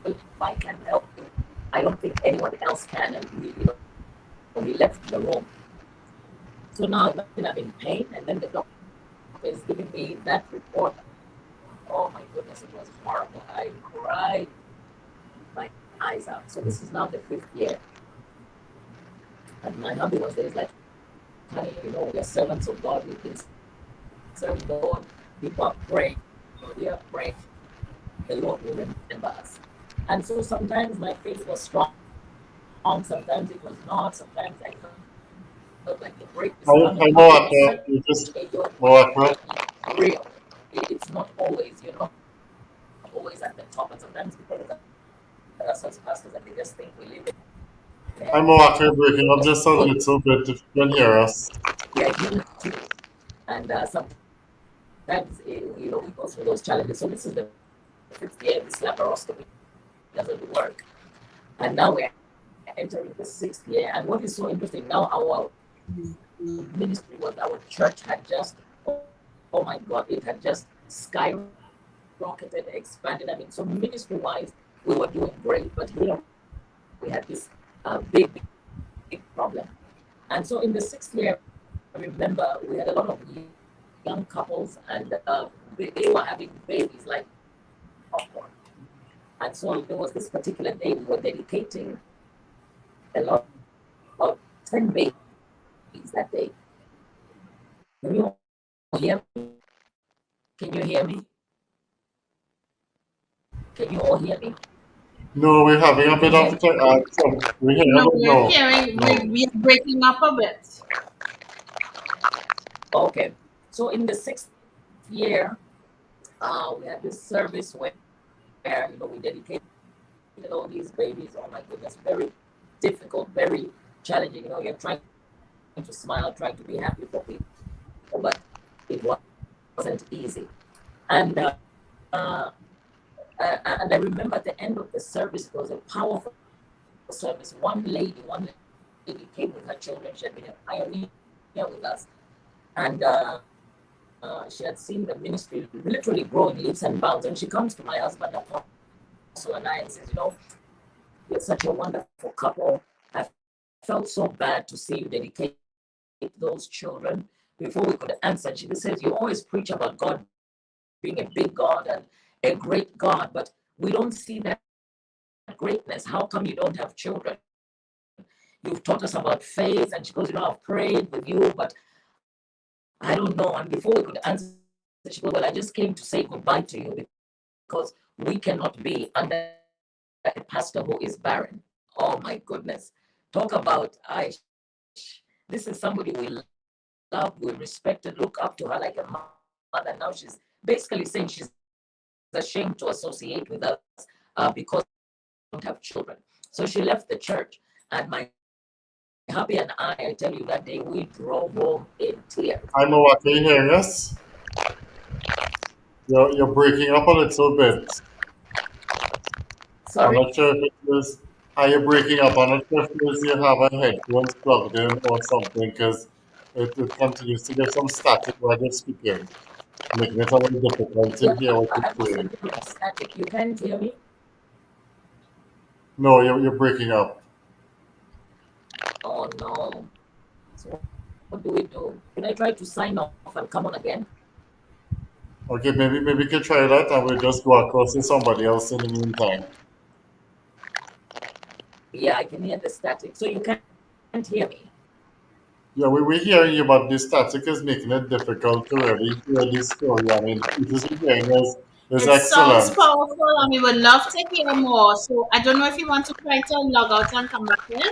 if I can help you, I don't think anyone else can. And he left the room. So now I'm in pain, and then the doctor is giving me that report. Oh my goodness, it was horrible. I cried my eyes out. So this is now the fifth year. And my hubby was there, like, honey, we are servants of God. We've been serving the Lord. People are praying. We are praying. The Lord will remember us. And so sometimes my faith was strong. Sometimes it was not. Sometimes I felt like the break is coming. Hi, But it's Moaka. such You just a joy Moaka. real. It's not always, always at the top. And sometimes people look at us as pastors and they just think we live in Hi, heaven. Moaka. You're breaking up just a little bit. If you can hear us. Yeah, you too. And sometimes, we go through those challenges. So this is the 5th year this laparoscopy doesn't work. And now we're entering the 6th year. And what is so interesting now, our ministry was our church had just, oh my God, it had just skyrocketed, expanded. I mean, so ministry wise, we were doing great, but here we had this big problem. And so in the 6th year, I remember we had a lot of young couples, and they were having babies like popcorn. And so there was this particular day we were dedicating a lot of 10 babies that day. Can you hear me? Can you hear me? Can you all hear me? No, we're having a bit of we're hearing a No, bit we're no. hearing, No. we're breaking up a bit. Okay. So in the 6th year, we had this service where we dedicated all these babies. Oh my goodness, very difficult, very challenging. You're trying to smile, trying to be happy for people, but it wasn't easy. And I remember at the end of the service, it was a powerful service. One lady came with her children. She had been a pioneer with us, and she had seen the ministry literally grow in leaps and bounds. And she comes to my husband, Apostle, and I, and says, you're such a wonderful couple. I felt so bad to see you dedicate those children. Before we could answer, she says, you always preach about God being a big God and a great God, but we don't see that greatness. How come you don't have children? You've taught us about faith. And she goes, I've prayed with you, but I don't know. And before we could answer, she goes, well, I just came to say goodbye to you because we cannot be under a pastor who is barren. Oh my goodness. Talk about this is somebody we love, we respect, and look up to her like a mother. Now she's basically saying she's ashamed to associate with us because we don't have children. So she left the church, and my hubby and I tell you, that day we drove home in tears. Hi, Moaka. Can you hearing us? You're breaking up a little bit. I'm Sorry. not sure if it was how you're breaking up. I'm not sure if it was you have a headphones plugged in or something because it continues to get some static while you're speaking, making it a little difficult to Yeah, hear what I you're must saying. admit it's static. You can't hear me? No, you're breaking up. Oh no. So what do we do? Can I try to sign off and come on again? Okay, maybe you can try that and we'll just go across to somebody else in the meantime. Yeah, I can hear the static. So you can't hear me. Yeah, we're hearing you, but the static is making it difficult to really hear this story. I mean, it is hearing is It sounds excellent. powerful and we would love to hear more. So I don't know if you want to try to log out and come back in.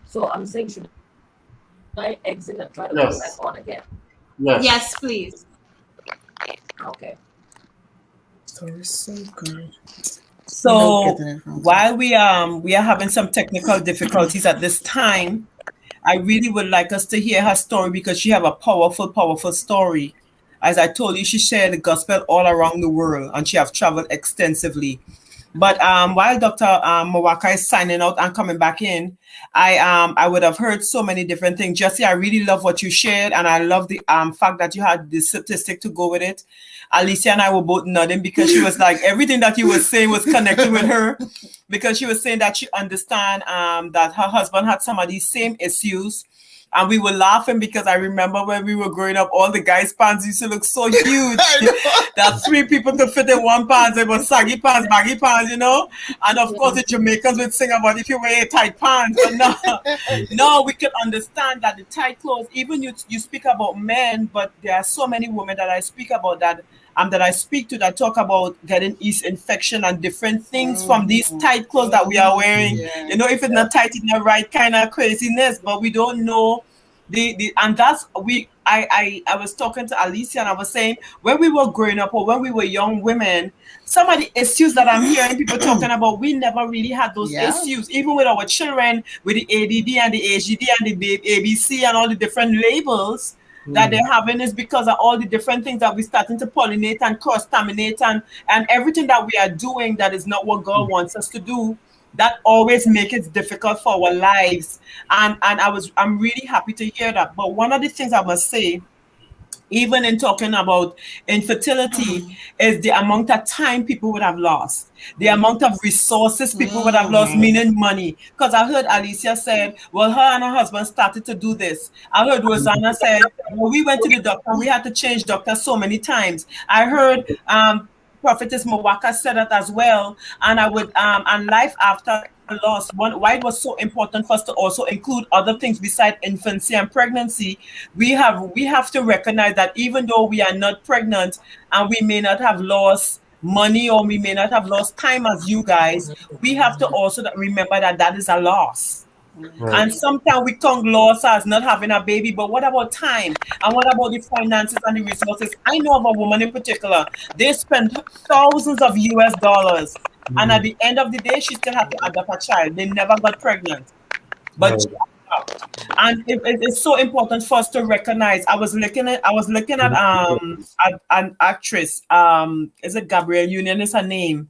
So I'm saying, should I exit and try to come back Yes, on again? yes. Yes, please. Okay. Story so good. So while we are having some technical difficulties at this time, I really would like us to hear her story because she have a powerful, powerful story. As I told you, she shared the gospel all around the world and she have traveled extensively. But while Dr. Mawaka is signing out and coming back in, I would have heard so many different things. Jesse, I really love what you shared, and I love the fact that you had the statistic to go with it. Alicia and I were both nodding because she was like everything that you were saying was connected with her, because she was saying that she understand that her husband had some of these same issues. And we were laughing because I remember when we were growing up, all the guys' pants used to look so huge that 3 people could fit in one pants. It was saggy pants, baggy pants, you know. And of course, the Jamaicans would sing about if you wear tight pants. But no, no, we can understand that the tight clothes. Even you speak about men, but there are so many women that I speak about that I speak to that talk about getting yeast infection and different things from these tight clothes that we are wearing. You know, if it's not tight in the right kind of craziness, but we don't know the and that's we I was talking to Alicia and I was saying when we were growing up or when we were young women, some of the issues that I'm hearing people talking about, we never really had those issues, even with our children, with the ADD and the AGD and the ABC and all the different labels that they're having is because of all the different things that we're starting to pollinate and cross-contaminate and everything that we are doing that is not what God wants us to do. That always makes it difficult for our lives. And I'm really happy to hear that. But one of the things I must say, even in talking about infertility, is the amount of time people would have lost, the amount of resources people would have lost, meaning money. Because I heard Alicia said, well, her and her husband started to do this. I heard Rosanna said, well, we went to the doctor, we had to change doctors so many times. I heard Prophetess Mawaka said that as well. And I would and life after loss, why it was so important for us to also include other things besides infancy and pregnancy. We have to recognize that even though we are not pregnant and we may not have lost money or we may not have lost time as you guys, we have to also remember that that is a loss. Right. And sometimes we count loss as not having a baby, but what about time? And what about the finances and the resources? I know of a woman in particular, they spent thousands of US dollars. And at the end of the day, she still had to adopt a child. They never got pregnant. But Right. and it's so important for us to recognize. I was looking at an actress. Is it Gabrielle Union is her name?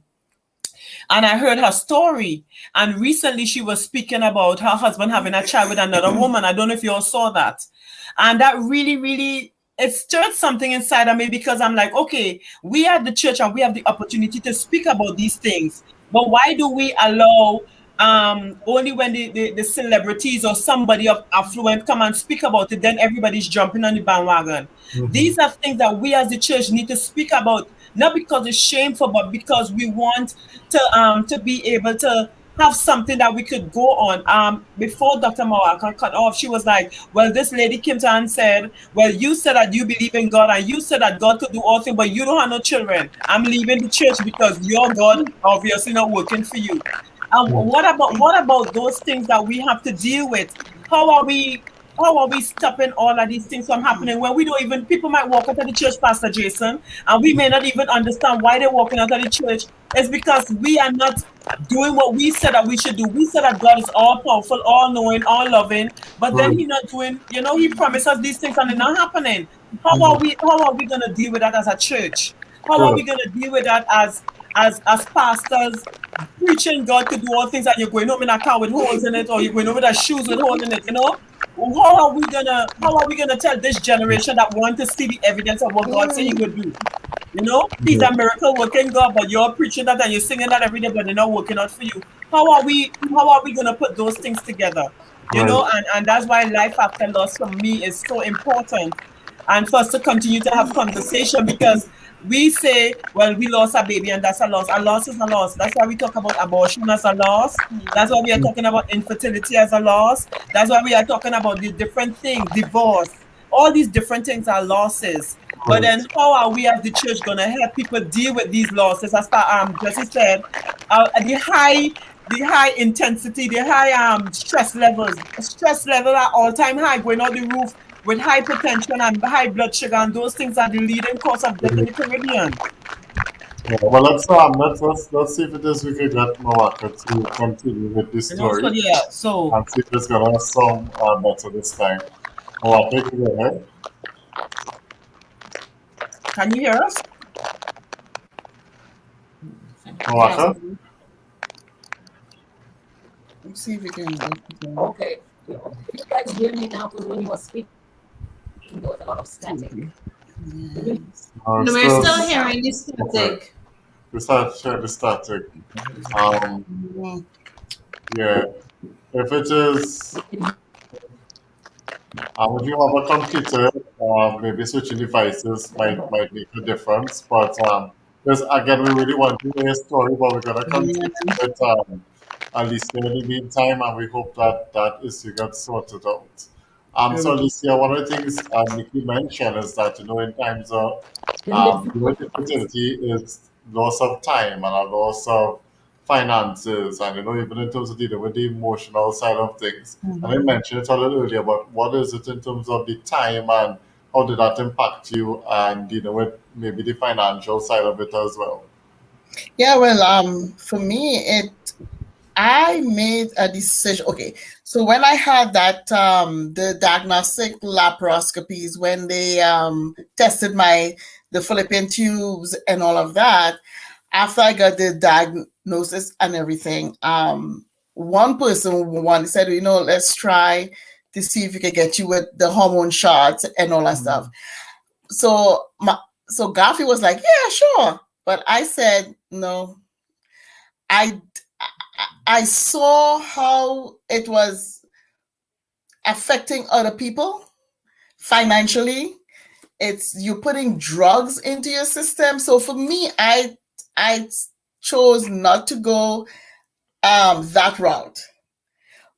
And I heard her story. And recently she was speaking about her husband having a child with another woman. I don't know if you all saw that. And that really, really, it stirred something inside of me because I'm like, okay, we at the church and we have the opportunity to speak about these things. But why do we allow only when the celebrities or somebody of affluent come and speak about it, then everybody's jumping on the bandwagon. These are things that we as the church need to speak about, not because it's shameful, but because we want to be able to have something that we could go on. Before Dr. Mawaka cut off, she was like, well, this lady came to her and said, well, you said that you believe in God and you said that God could do all things, but you don't have no children. I'm leaving the church because your God obviously not working for you. What about those things that we have to deal with? How are we stopping all of these things from happening when we don't even, people might walk out of the church, Pastor Jason, and we may not even understand why they're walking out of the church. It's because we are not doing what we said that we should do. We said that God is all powerful, all knowing, all loving, but then He not doing, He promised us these things and they're not happening. How are we gonna deal with that as a church? How are we gonna deal with that as pastors preaching God could do all things and you're going home in a car with holes in it or you're going home with a shoes with holes in it, How are we gonna tell this generation that want to see the evidence of what God said He would do? He's a miracle working God, but you're preaching that and you're singing that every day, but they're not working out for you. How are we gonna put those things together? And that's why life after loss for me is so important. And for us to continue to have conversation because we say, well, we lost a baby and that's a loss. A loss is a loss. That's why we talk about abortion as a loss. That's why we are talking about infertility as a loss. That's why we are talking about the different things, divorce. All these different things are losses. But then how are we as the church going to help people deal with these losses? As Jesse said, the high intensity, the high stress level at all time high, going out the roof with hypertension and high blood sugar, and those things are the leading cause of death in the Caribbean. Yeah, well, let's see if it is we can get Mawaka to continue with this story and see if it's gonna sound better this time. Mawaka, go ahead. Can you hear us? Mawaka? Let's see if we can. Okay. You guys hear me now because when you were speaking, there was a lot of static. No, we're still hearing the static. We start share the static. Yeah. If it is If you have a computer, maybe switching devices might make a difference. But because again, we really want to hear a story, but we're gonna continue with Alicia in the meantime, and we hope that that issue gets sorted out. So Alicia, one of the things Nikki mentioned is that in times of with infertility is loss of time and a loss of finances, and even in terms of dealing with the emotional side of things. And I mentioned it a little earlier, but what is it in terms of the time and how did that impact you and with maybe the financial side of it as well? Yeah, well, for me, I made a decision. Okay, so when I had that, the diagnostic laparoscopies, when they tested the fallopian tubes and all of that, after I got the diagnosis and everything, one person said, let's try to see if we could get you with the hormone shots and all that stuff. So so Garfi was like, yeah, sure. But I said, no, I I saw how it was affecting other people financially. It's you putting drugs into your system. So for me, I chose not to go that route.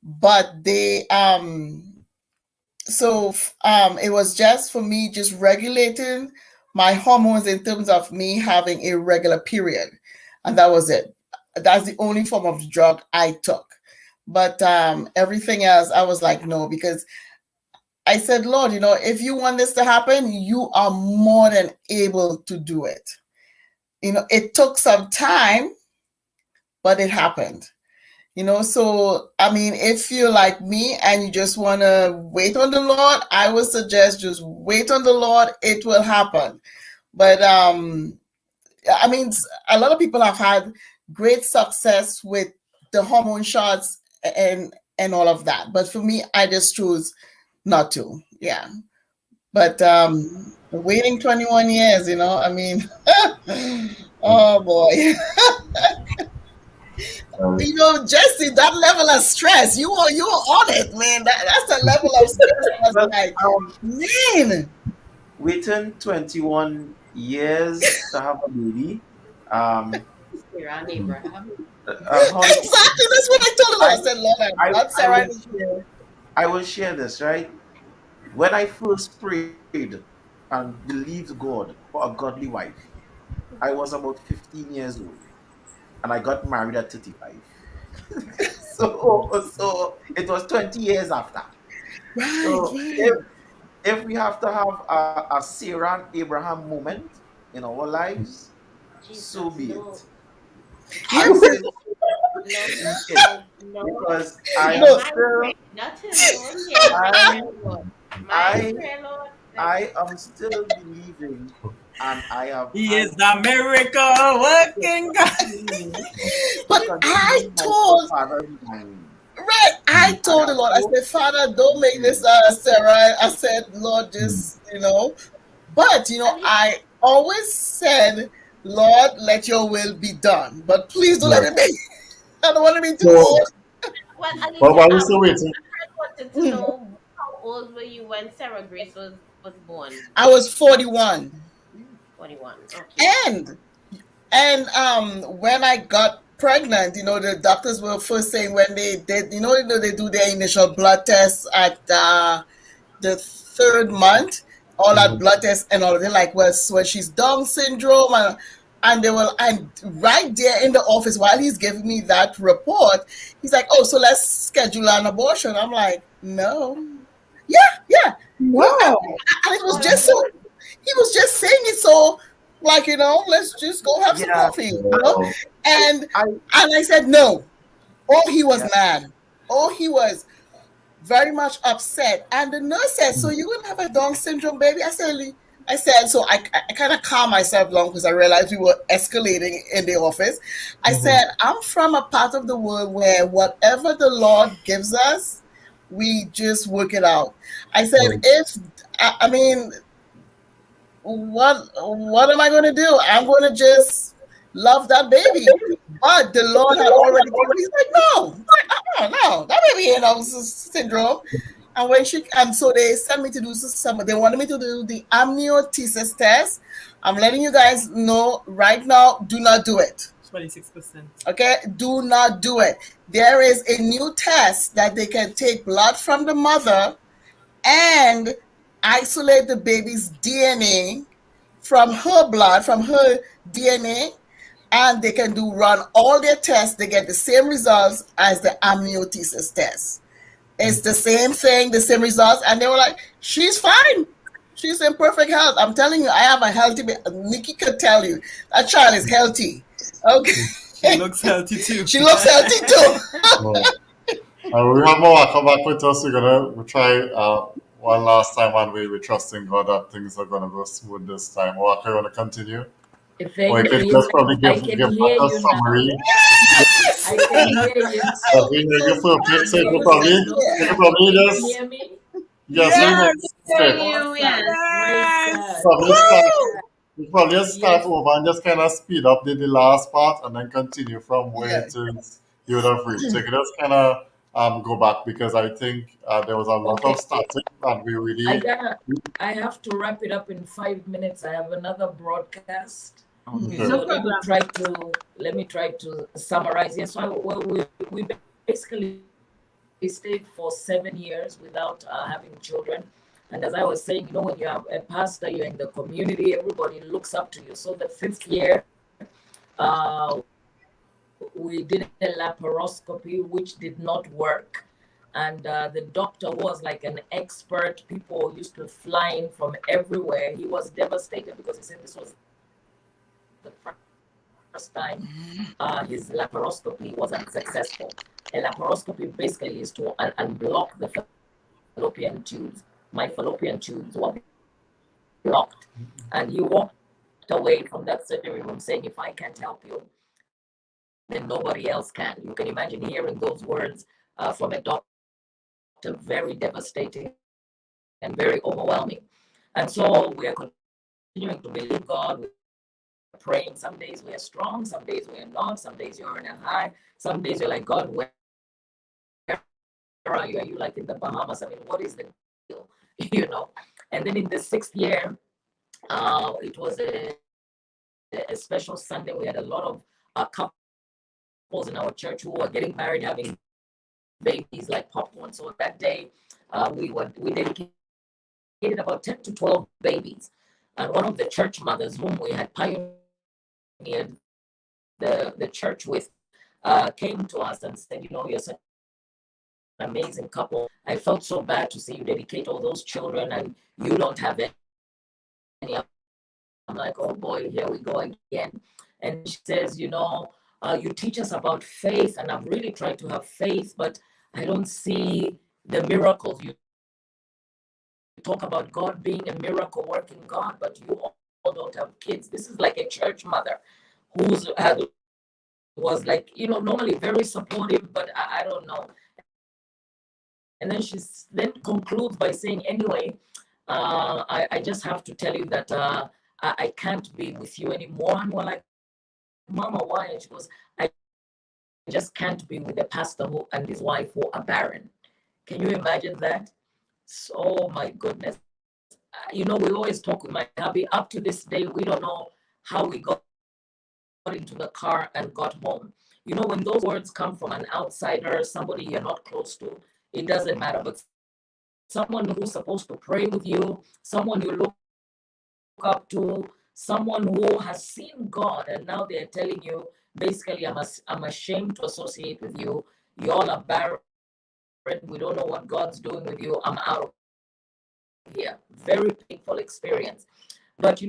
But they it was just for me just regulating my hormones in terms of me having a regular period, and that was it. That's the only form of drug I took. But everything else I was like no, because I said, Lord, if you want this to happen, you are more than able to do it. It took some time, but it happened. So I mean, if you're like me and you just want to wait on the Lord, I would suggest just wait on the Lord. It will happen. But I mean, a lot of people have had great success with the hormone shots and all of that. But for me, I just chose not to. Yeah. But waiting 21 years, I mean, oh boy. Jesse, that level of stress, you're on it, man. That's a level of stress. I was Well, like, man. waiting 21 years to have a baby. Sarah and Abraham. Exactly, that's what I told him. I said, Lord, I'm not Sarah. I will share this, right? When I first prayed and believed God for a godly wife, I was about 15 years old and I got married at 35. So it was 20 years after. Right, So right. if we have to have a Sarah and Abraham moment in our lives, Jesus, so be no. it. I say No, it no. because I am My still prayer, not alone. Yes, my I prayer, Lord. My I prayer, Lord. I am still believing and I have He had is the miracle to working God. continue But I my told, father's mind. right, I I told the have Lord, I no said, Father, don't make this Sarah. I said, Lord, just, but, And he, I always said, Lord, let your will be done. But please don't let it be. I don't want to be too So, old. well, but Alicia, while we're still waiting, I wanted to know how old were you when Sarah Grace was born? I was 41. 41. Okay. And when I got pregnant, the doctors were first saying when they did, they do their initial blood tests at the third month, all that blood tests and all. They're like, well, so she's Down syndrome, and they will, and right there in the office while he's giving me that report, he's like, oh, so let's schedule an abortion. I'm like, no, yeah, yeah, no, and it was Oh, just so he was just saying it so like let's just go have some Yeah, coffee, and I I said no. Oh, he was yeah. mad. Oh, he was very much upset. And the nurse said, so you're going to have a Down syndrome baby? I said, so I kind of calmed myself down because I realized we were escalating in the office. I said, I'm from a part of the world where whatever the Lord gives us, we just work it out. I said, I mean, what am I going to do? I'm going to just love that baby. But the Lord had already told me, he's like, no, no, that baby ain't no syndrome. And so they sent me to do they wanted me to do the amniocentesis test. I'm letting you guys know right now, do not do it. 26%. Okay, do not do it. There is a new test that they can take blood from the mother and isolate the baby's DNA from her blood, from her DNA, and they can run all their tests. They get the same results as the amniocentesis test. It's the same thing, the same results, and they were like, "She's fine. She's in perfect health." I'm telling you, I have a healthy baby. Nikki could tell you that child is healthy. Okay, She looks healthy too. she looks healthy too. We have more come back with us. We'll try one last time, and we're trusting God that things are gonna go smooth this time. Or you want to continue? Or you Thank can you. just probably I give can back hear a you now. summary. I can hear you. So you feel fit, so you can probably Can just you hear me? yes, You, yes. Praise probably God. start. We probably just start Yes. over and just kind of speed up the last part and then continue from where it is you would have reached. So you can just kind of go back because I think there was a lot Okay. of starting and we really I have to wrap it up in 5 minutes. I have another broadcast. okay. So No problem. let me try to summarize. Yes, so we basically stayed for 7 years without having children. And as I was saying, when you have a pastor, you're in the community, everybody looks up to you. So the 5th year, we did a laparoscopy, which did not work. And the doctor was like an expert. People used to fly in from everywhere. He was devastated because he said this was the first time his laparoscopy was unsuccessful. A laparoscopy basically is to unblock the fallopian tubes. My fallopian tubes were blocked. And he walked away from that surgery room saying, if I can't help you, then nobody else can. You can imagine hearing those words from a doctor, very devastating and very overwhelming. And so we are continuing to believe God. We're praying. Some days we are strong, some days we are not, some days you're in a high, some days you're like, God, where are you? Are you like in the Bahamas? I mean, what is the deal? And then in the 6th year, it was a special Sunday. We had a lot of couples in our church who were getting married, having babies like popcorn. So that day, we dedicated about 10 to 12 babies. And one of the church mothers whom we had pioneered the church with came to us and said, you're such an amazing couple. I felt so bad to see you dedicate all those children and you don't have any. I'm like, oh boy, here we go again. And she says, you teach us about faith, and I've really tried to have faith, but I don't see the miracles. You talk about God being a miracle working God, but you all don't have kids. This is like a church mother who's was like, normally very supportive, but I don't know. And then she then concludes by saying, anyway, I just have to tell you that I can't be with you anymore. And we're like, Mama, why? And she goes, I just can't be with a pastor and his wife who are barren. Can you imagine that? So, my goodness. We always talk with my hubby. Up to this day, we don't know how we got into the car and got home. When those words come from an outsider, somebody you're not close to, it doesn't matter. But someone who's supposed to pray with you, someone you look up to, someone who has seen God, and now they're telling you, basically, I'm ashamed to associate with you. You all are barren. We don't know what God's doing with you. I'm out of here. Very painful experience. But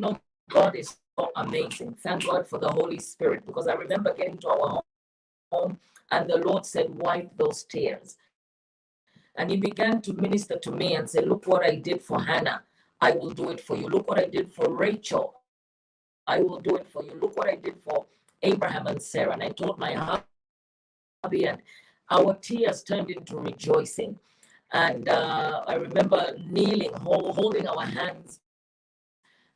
God is so amazing. Thank God for the Holy Spirit, because I remember getting to our home and the Lord said, wipe those tears. And he began to minister to me and say, look what I did for Hannah. I will do it for you. Look what I did for Rachel. I will do it for you. Look what I did for Abraham and Sarah. And I told my hubby, and our tears turned into rejoicing. And I remember kneeling, holding our hands,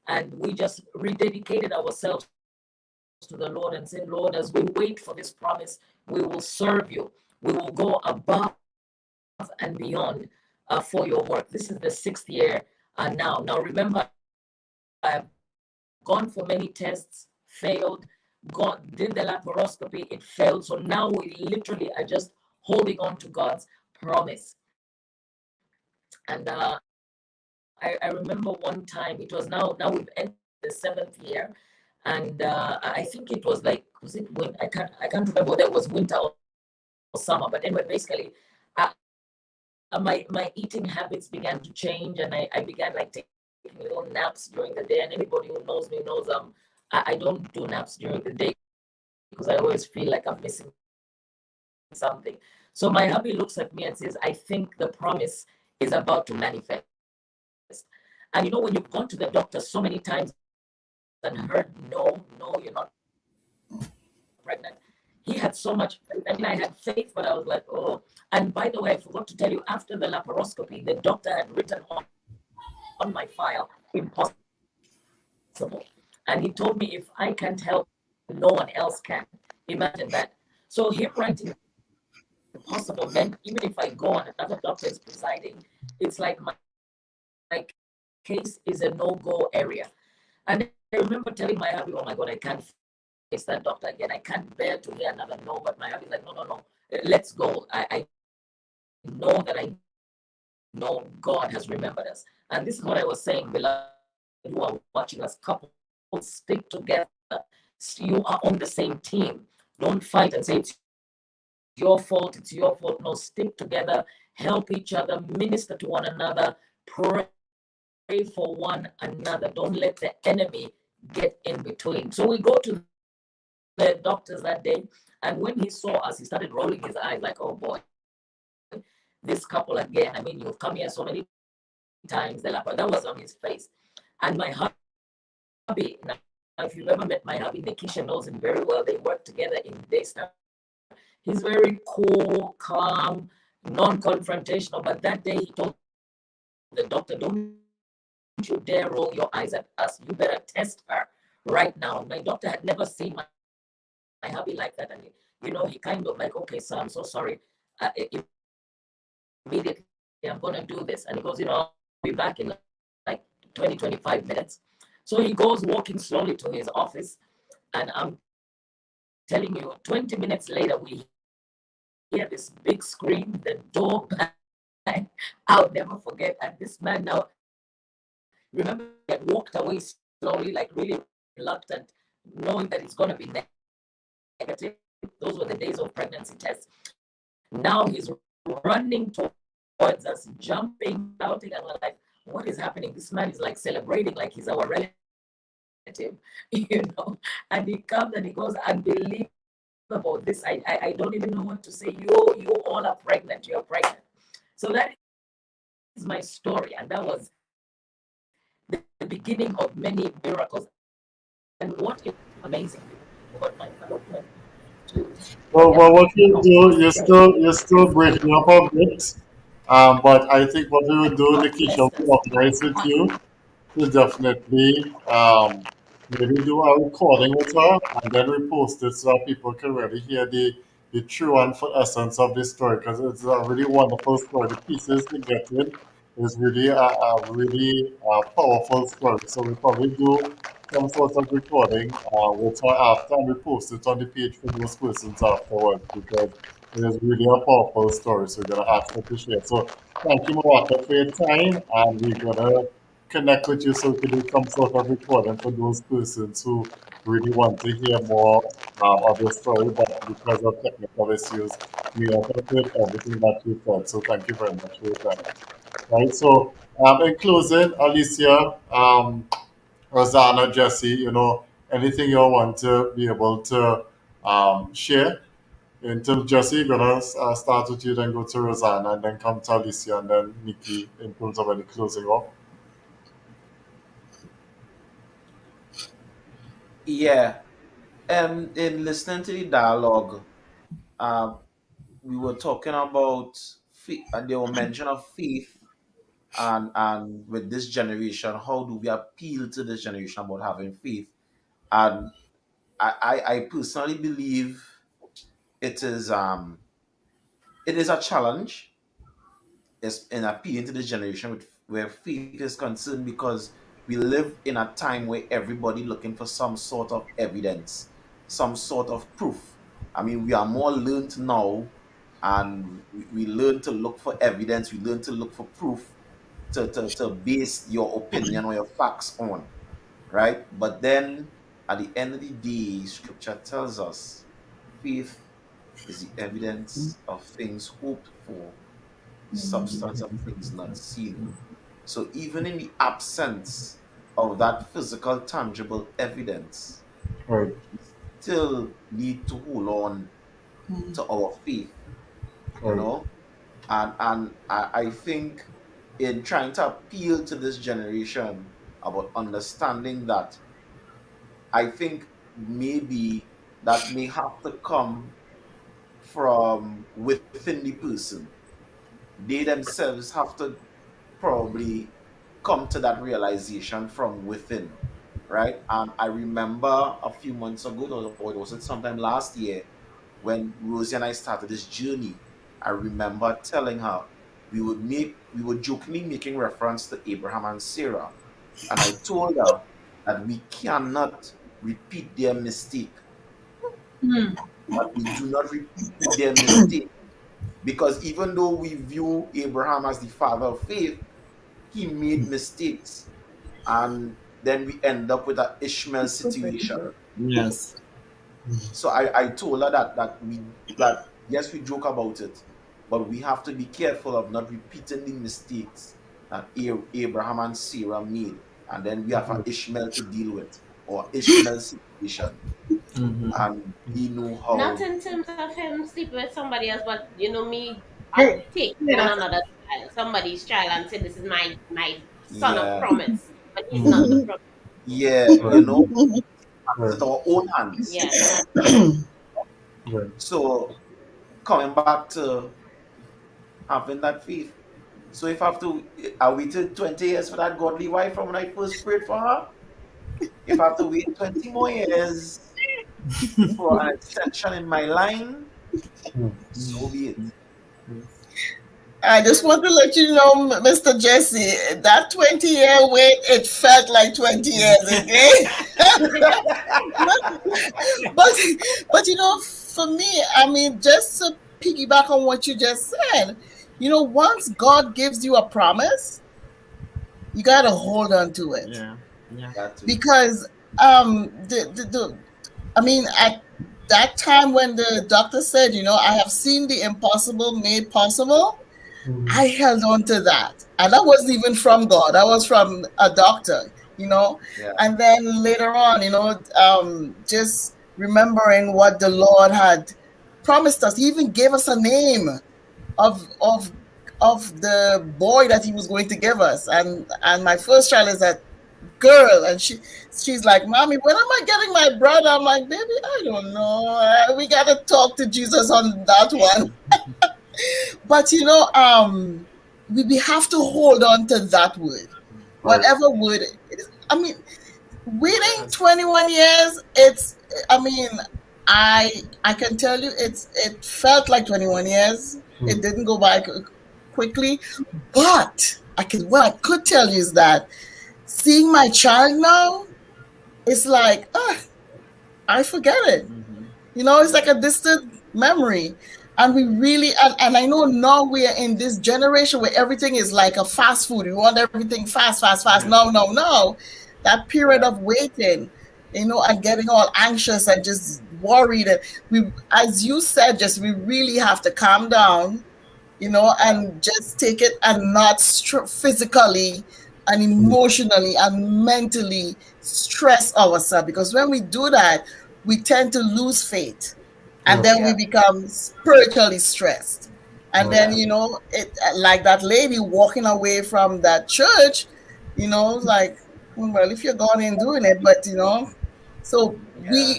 and we just rededicated ourselves to the Lord and said, Lord, as we wait for this promise, we will serve you. We will go above and beyond. for your work. This is the 6th year now. Now, remember, I've gone for many tests, failed, did the laparoscopy, it failed. So now we literally are just holding on to God's promise. And I remember one time, it was now we've entered the 7th year, and I think it was like, was it when I can't remember whether it was winter or summer, but anyway, basically, uh, my eating habits began to change, and I began like taking little naps during the day. And anybody who knows me knows I don't do naps during the day because I always feel like I'm missing something. So my hubby looks at me and says, I think the promise is about to manifest. And when you've gone to the doctor so many times and heard, no, no, you're not pregnant. He had so much faith. I mean, I had faith, but I was like, oh. And by the way, I forgot to tell you, after the laparoscopy, the doctor had written on my file, impossible. And he told me if I can't help, no one else can. Imagine that. So him writing impossible meant even if I go and another doctor is presiding, it's like my case is a no-go area. And I remember telling my hubby, oh my God, I can't face that doctor again. I can't bear to hear another no. But my hubby's like, no, no, no, let's go. I know that I know God has remembered us. And this is what I was saying, beloved, who are watching us, couples stick together. You are on the same team. Don't fight and say it's your fault, it's your fault. No, stick together, help each other, minister to one another, pray for one another. Don't let the enemy get in between. So we go to the doctors that day, and when he saw us, he started rolling his eyes like, oh boy, this couple again. I mean, you've come here so many times. That was on his face. And my hubby, now, if you've ever met my hubby, Nikisha knows him very well. They work together in Daystar. He's very cool, calm, non-confrontational. But that day he told the doctor, don't you dare roll your eyes at us. You better test her right now. My doctor had never seen my hubby like that. And he kind of like, okay, sir, I'm so sorry. Immediately, I'm going to do this. And he goes, I'll be back in like 20, 25 minutes. So he goes walking slowly to his office. And I'm telling you, 20 minutes later, we hear this big scream, the door bang. I'll never forget. And this man now, remember, he had walked away slowly, like really reluctant, knowing that it's going to be negative. Those were the days of pregnancy tests. Now he's running towards us, jumping, shouting, and we're like, what is happening? This man is like celebrating like he's our relative, And he comes and he goes, unbelievable. This, I don't even know what to say. You all are pregnant. You're pregnant. So that is my story, and that was the beginning of many miracles. And what is amazing, what my fellow Well, what you do, you're still breaking up a bit. But I think what we would do, Nikisha, blessed will us. organize with you to definitely maybe do a recording with her and then repost it so that people can really hear the true and full essence of this story, because it's a really wonderful story. The pieces we get in is really a really powerful story. So we probably do some sort of recording with her after, and we post it on the page for those persons afterwards, because it is really a powerful story. So we're gonna ask her to share. So thank you, Mawaka, for your time, and we're gonna connect with you so we can do some sort of recording for those persons who really want to hear more of your story, but because of technical issues, we have heard everything that you said. So thank you very much for your time. Right. So in closing, Alicia, Rosanna, Jesse, anything you want to be able to share? In terms, Jesse, gonna start with you, then go to Rosanna, and then come to Alicia, and then Nikki in terms of any closing up. Yeah. In listening to the dialogue, uh, we were talking about faith, and they were mention of faith, and with this generation, how do we appeal to this generation about having faith? And I personally believe it is a challenge. is in appealing to this generation where faith is concerned, because we live in a time where everybody looking for some sort of evidence, some sort of proof. I mean, we are more learned now, and we learn to look for evidence, we learn to look for proof to base your opinion or your facts on, right? But then at the end of the day, scripture tells us faith is the evidence of things hoped for, the substance of things not seen. So even in the absence of that physical, tangible evidence, Right. we still need to hold on to our faith, you Right. know? And I think in trying to appeal to this generation about understanding that, I think maybe that may have to come from within the person. They themselves have to probably come to that realization from within, right? And I remember a few months ago, or was it sometime last year, when Rosie and I started this journey. I remember telling her we were jokingly making reference to Abraham and Sarah, and I told her that we cannot repeat their mistake, Hmm. that we do not repeat their mistake, because even though we view Abraham as the father of faith, he made mistakes, and then we end up with an Ishmael situation. Yes. So I told her that yes, we joke about it, but we have to be careful of not repeating the mistakes that Abraham and Sarah made, and then we have an Ishmael to deal with, or Ishmael situation, Mm-hmm. and we know Not how. in terms of him sleeping with somebody else, but me Hey, taking say on that. another child, somebody's child, and say this is my son of Yeah, promise, but he's not the yeah, promise. yeah, Right. with Right. our own hands. Yes. Right. So coming back to having that faith. So if I waited 20 years for that godly wife from when I first prayed for her, if I have to wait 20 more years for an extension in my line, Hmm. so be it. I just And want to let you know, Mr. Jesse, that 20-year wait, it felt like 20 years, okay? but but for me, I mean, just to piggyback on what you just said, once God gives you a promise, you got to hold on to it, Yeah. Yeah. That too. because the I mean, at that time when the doctor said, I have seen the impossible made possible, Hmm. I held on to that. And that wasn't even from God. That was from a doctor. Yeah, And then later on, just remembering what the Lord had promised us. He even gave us a name of of of the boy that he was going to give us. And my first child is a girl, and she's like, "Mommy, when am I getting my brother?" I'm like, "Baby, I don't know. We gotta talk to Jesus on that one." But we have to hold on to that word, Right. whatever word it is. I mean, waiting Yes. 21 years, I mean, I can tell you, it felt like 21 years. Hmm. It didn't go by quickly, but what I could tell you is that seeing my child now, it's like, I forget it. Mm-hmm. It's like a distant memory. And we really, and I know now we are in this generation where everything is like a fast food. We want everything fast, fast, fast. Yes. No, no, no. That period yeah, of waiting, and getting all anxious and just worried. And as you said, just we really have to calm down, yeah, and just take it, and not physically and Hmm. emotionally and mentally stress ourselves. Because when we do that, we tend to lose faith, and Yeah. then we yeah, become spiritually stressed. And Right. then, yeah, it like that lady walking away from that church, like, well, if you're going in doing it, but so yeah,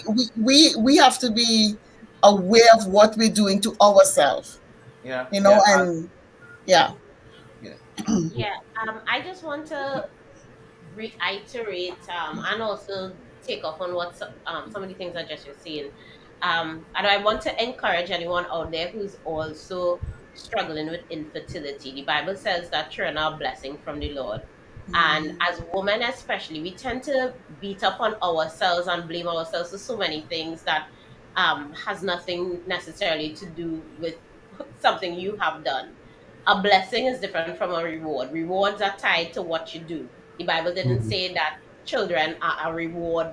we have to be aware of what we're doing to ourselves, yeah, yeah, and yeah. yeah, yeah, I just want to reiterate and also take off on what some of the things I just was saying. And I want to encourage anyone out there who's also struggling with infertility, the Bible says that children are a blessing from the Lord. And as women, especially, we tend to beat up on ourselves and blame ourselves for so many things that has nothing necessarily to do with something you have done. A blessing is different from a reward. Rewards are tied to what you do. The Bible didn't say that children are a reward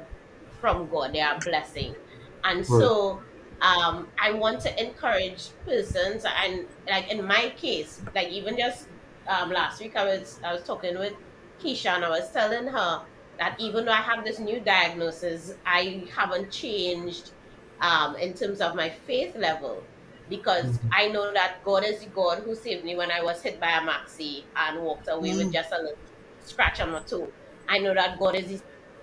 from God, they are a blessing. And Right. so I want to encourage persons, and like in my case, like even just last week I was talking with Keisha, and I was telling her that even though I have this new diagnosis, I haven't changed in terms of my faith level, because I know that God is the God who saved me when I was hit by a maxi and walked away with just a little scratch on my toe. I know that God is the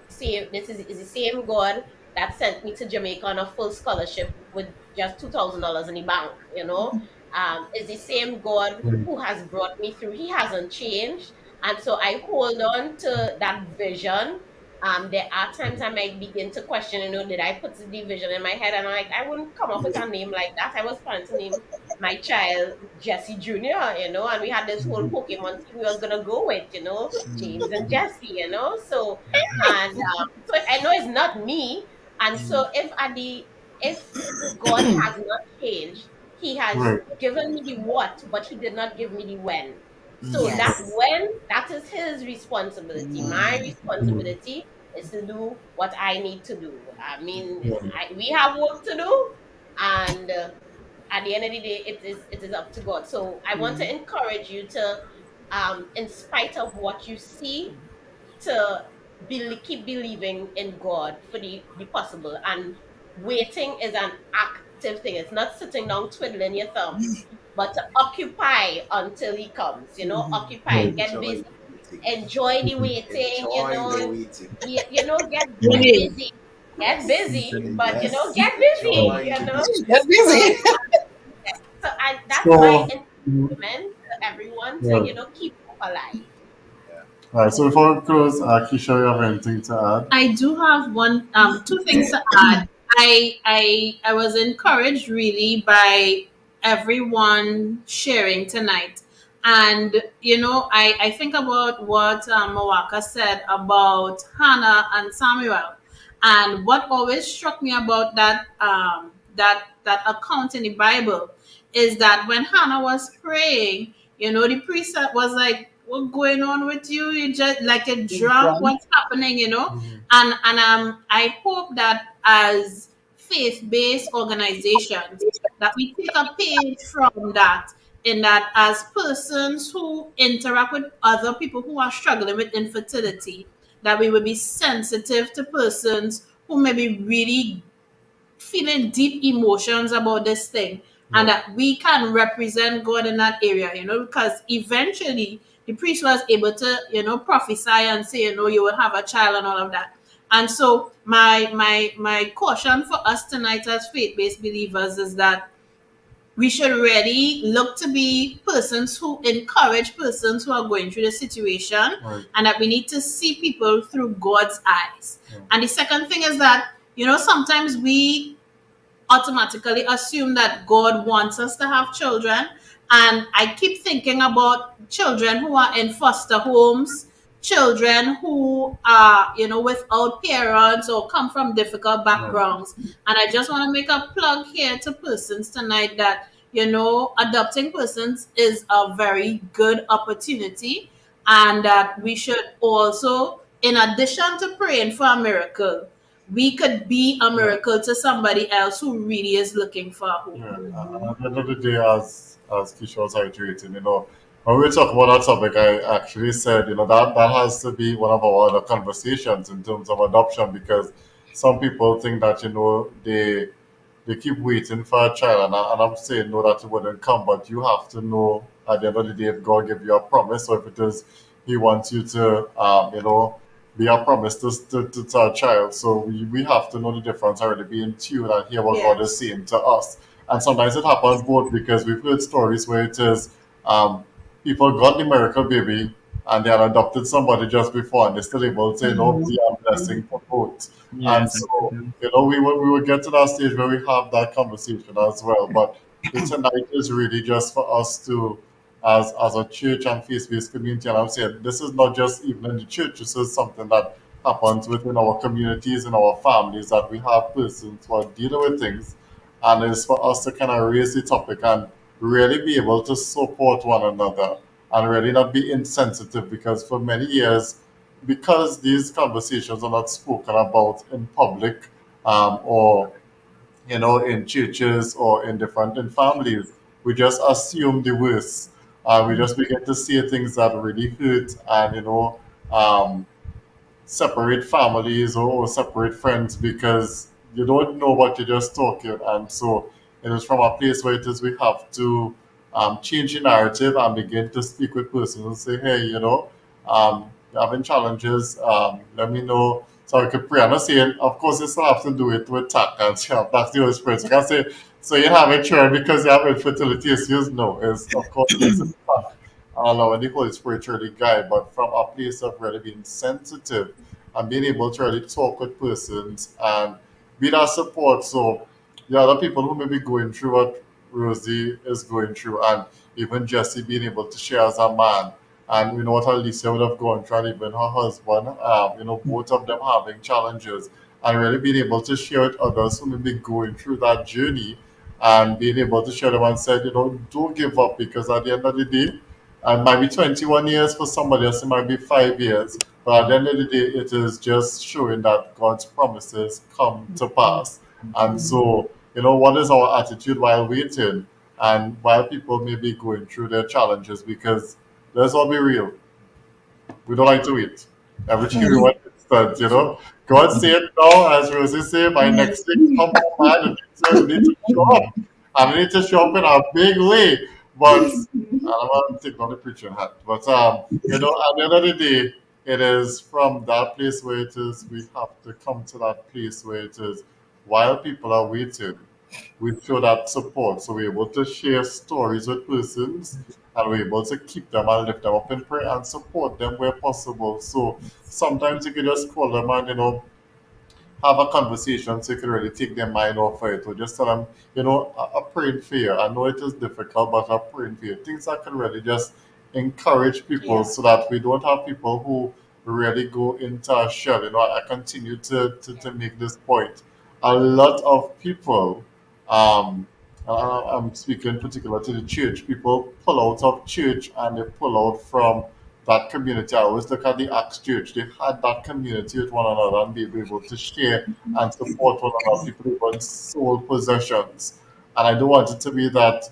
same. Is the same God that sent me to Jamaica on a full scholarship with just $2,000 in the bank. Is the same God who has brought me through. He hasn't changed, and so I hold on to that vision. There are times I might begin to question, did I put the vision in my head? And I'm like, I wouldn't come up with a name like that. I was planning to name my child Jesse Jr., and we had this whole Pokemon team we was gonna go with, James and Jesse, So and so I know it's not me. And so if God has not changed, He has Right. given me the what, but He did not give me the when. So that Yes. when, that is His responsibility. My responsibility is to do what I need to do. I mean, we have work to do, and at the end of the day, it is up to God. So I want to encourage you to, in spite of what you see, to keep believing in God for the possible. And waiting is an active thing. It's not sitting down twiddling your thumbs, but to occupy until He comes. Occupy, Right. get busy, Enjoy the waiting. enjoy the waiting. Enjoy the waiting. Get busy, get Yes. busy, but Yes. get busy. Enjoy the Get busyness. So busy. that's my So, encouragement to everyone to right. keep hope alive. Yeah. All right. So before we close, Keisha, you have anything to add? I do have two things to add. I was encouraged really by everyone sharing tonight, and I think about what Mawaka said about Hannah and Samuel, and what always struck me about that account in the Bible is that when Hannah was praying, the priest was like, "What going on with you? You just like a drunk. Drunk. What's happening?" And I hope that as faith-based organizations, that we take a page from that, in that as persons who interact with other people who are struggling with infertility, that we would be sensitive to persons who may be really feeling deep emotions about this thing, and Right. that we can represent God in that area, because eventually the priest was able to, prophesy and say, you will have a child and all of that. And so my caution for us tonight as faith-based believers is that we should really look to be persons who encourage persons who are going through the situation, Right. and that we need to see people through God's eyes. Yeah. And the second thing is that, sometimes we automatically assume that God wants us to have children. And I keep thinking about children who are in foster homes, children who are, without parents or come from difficult Right. backgrounds. And I just want to make a plug here to persons tonight that, adopting persons is a very good opportunity. And that we should also, in addition to praying for a miracle, we could be a Yeah. miracle to somebody else who really is looking for a hope. Yeah. At the end of the day, as Keisha was iterating, when we talk about that topic, I actually said, that has to be one of our other conversations in terms of adoption, because some people think that, they keep waiting for a child, and I'm saying no, that it wouldn't come, but you have to know at the end of the day if God give you a promise, or if it is He wants you to, be a promise to a child. So we have to know the difference, already be in tune and hear what God is Yes. saying to us. And sometimes it happens both, because we've heard stories where it is, um, people got the miracle baby and they had adopted somebody just before, and they're still able to, be a blessing for both. And Yes, so, we will get to that stage where we have that conversation as well. But tonight is really just for us to, as a church and faith-based community, and I'm saying this is not just even in the church, this is something that happens within our communities and our families, that we have persons who are dealing with things, and it's for us to kind of raise the topic and really be able to support one another and really not be insensitive, because for many years, because these conversations are not spoken about in public, or in churches or in different in families, we just assume the worst. We just begin to say things that really hurt, and um, separate families or separate friends, because you don't know what you're just talking. And so it is from a place where it is we have to change the narrative and begin to speak with persons and say, hey, you're having challenges, let me know so I could pray. I'm not saying, of course, you still have to do it with tact and that's the Holy Spirit. So you can say, so you have a children because you have infertility issues. No, it's of course placing tact and allowing the Holy Spirit to really guide, but from a place of really being sensitive and being able to really talk with persons and be that support. So the other people who may be going through what Rosie is going through, and even Jesse being able to share as a man, and what Alicia would have gone through, and even her husband, both of them having challenges, and really being able to share with others who may be going through that journey, and being able to share them and say, don't give up, because at the end of the day, it might be 21 years for somebody else, it might be 5 years, but at the end of the day, it is just showing that God's promises come to pass. And so, what is our attitude while waiting and while people may be going through their challenges? Because let's all be real, we don't like to wait. Everything we want instant. God said now, as Rosie said, by next week, come on, man, and we need to show up. And we need to show up in a big way. But I don't want to take on the preaching hat. But at the end of the day, it is from that place where it is we have to come to that place where it is while people are waiting, we show that support. So we're able to share stories with persons, and we're able to keep them and lift them up in prayer and support them where possible. So sometimes you can just call them and have a conversation so you can really take their mind off of it, or just tell them, a praying for you. I know it is difficult, but a praying for you. Things that can really just encourage people, Yeah. so that we don't have people who really go into a shell. I continue to make this point. A lot of people, um, I'm speaking in particular to the church, people pull out of church and they pull out from that community. I always look at the Acts Church. They had that community with one another and be able to share and support one another. People even sold possessions. And I don't want it to be that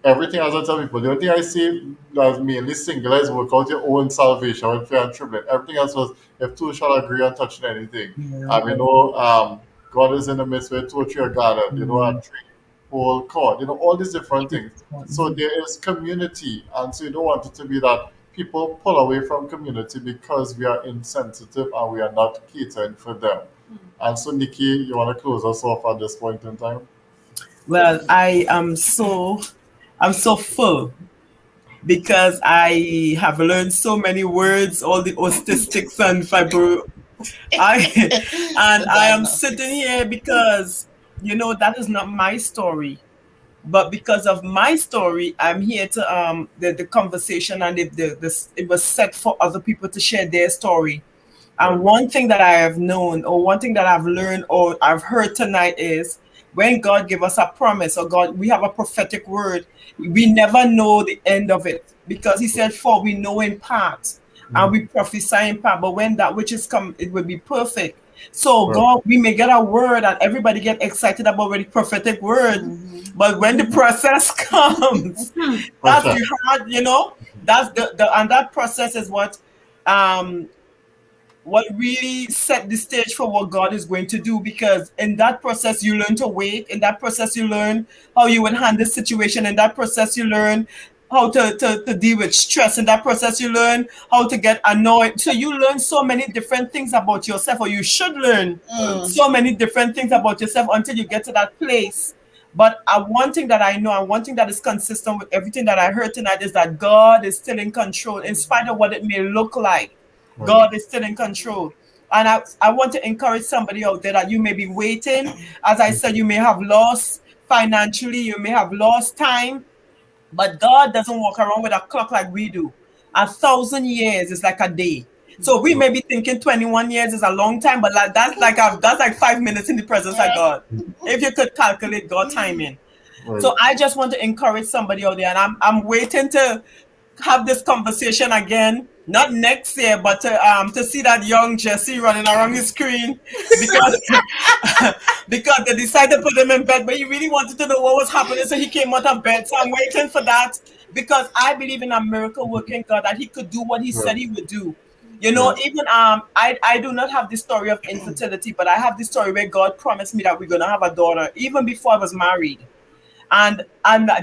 everything, as I tell people, the only thing I see that's mainly singular is work out your own salvation with fear and trembling. Everything else was, if two shall agree on touching anything. God is in the midst where two or three are gathered, and three whole cord, all these different things. So there is community, and so you don't want it to be that people pull away from community because we are insensitive and we are not catering for them. And so, Nikki, you want to close us off at this point in time? Well, I'm so full because I have learned so many words, all the autistics and fibro. I and I am sitting here because that is not my story. But because of my story, I'm here to the conversation, and it was set for other people to share their story. And one thing that I have known, or one thing that I've learned, or I've heard tonight is when God give us a promise, or God, we have a prophetic word, we never know the end of it, because He said, "For we know in part, and we prophesy in part, but when that which is come, it will be perfect." So Right. God, we may get a word, and everybody get excited about the prophetic word, but when the process comes, that's Okay. the hard, that's and that process is um what really set the stage for what God is going to do. Because in that process, you learn to wait. In that process, you learn how you would handle the situation. In that process, you learn how to deal with stress. In that process, you learn how to get annoyed. So you learn so many different things about yourself, or you should learn so many different things about yourself until you get to that place. But one thing that I know, and one thing that is consistent with everything that I heard tonight, is that God is still in control, in spite of what it may look like. Right. God is still in control. And I want to encourage somebody out there that you may be waiting. As I said, you may have lost financially, you may have lost time, but God doesn't walk around with a clock like we do. 1,000 years is like a day. So we may be thinking 21 years is a long time, but that's like 5 minutes in the presence of God. If you could calculate God timing. Right. So I just want to encourage somebody out there, and I'm waiting to have this conversation again, not next year, but to see that young Jesse running around the screen because because they decided to put him in bed, but he really wanted to know what was happening, so he came out of bed. So I'm waiting for that because I believe in a miracle working God that he could do what he said Right. he would do. You know, Right. even I do not have the story of infertility, but I have the story where God promised me that we're gonna have a daughter even before I was married. And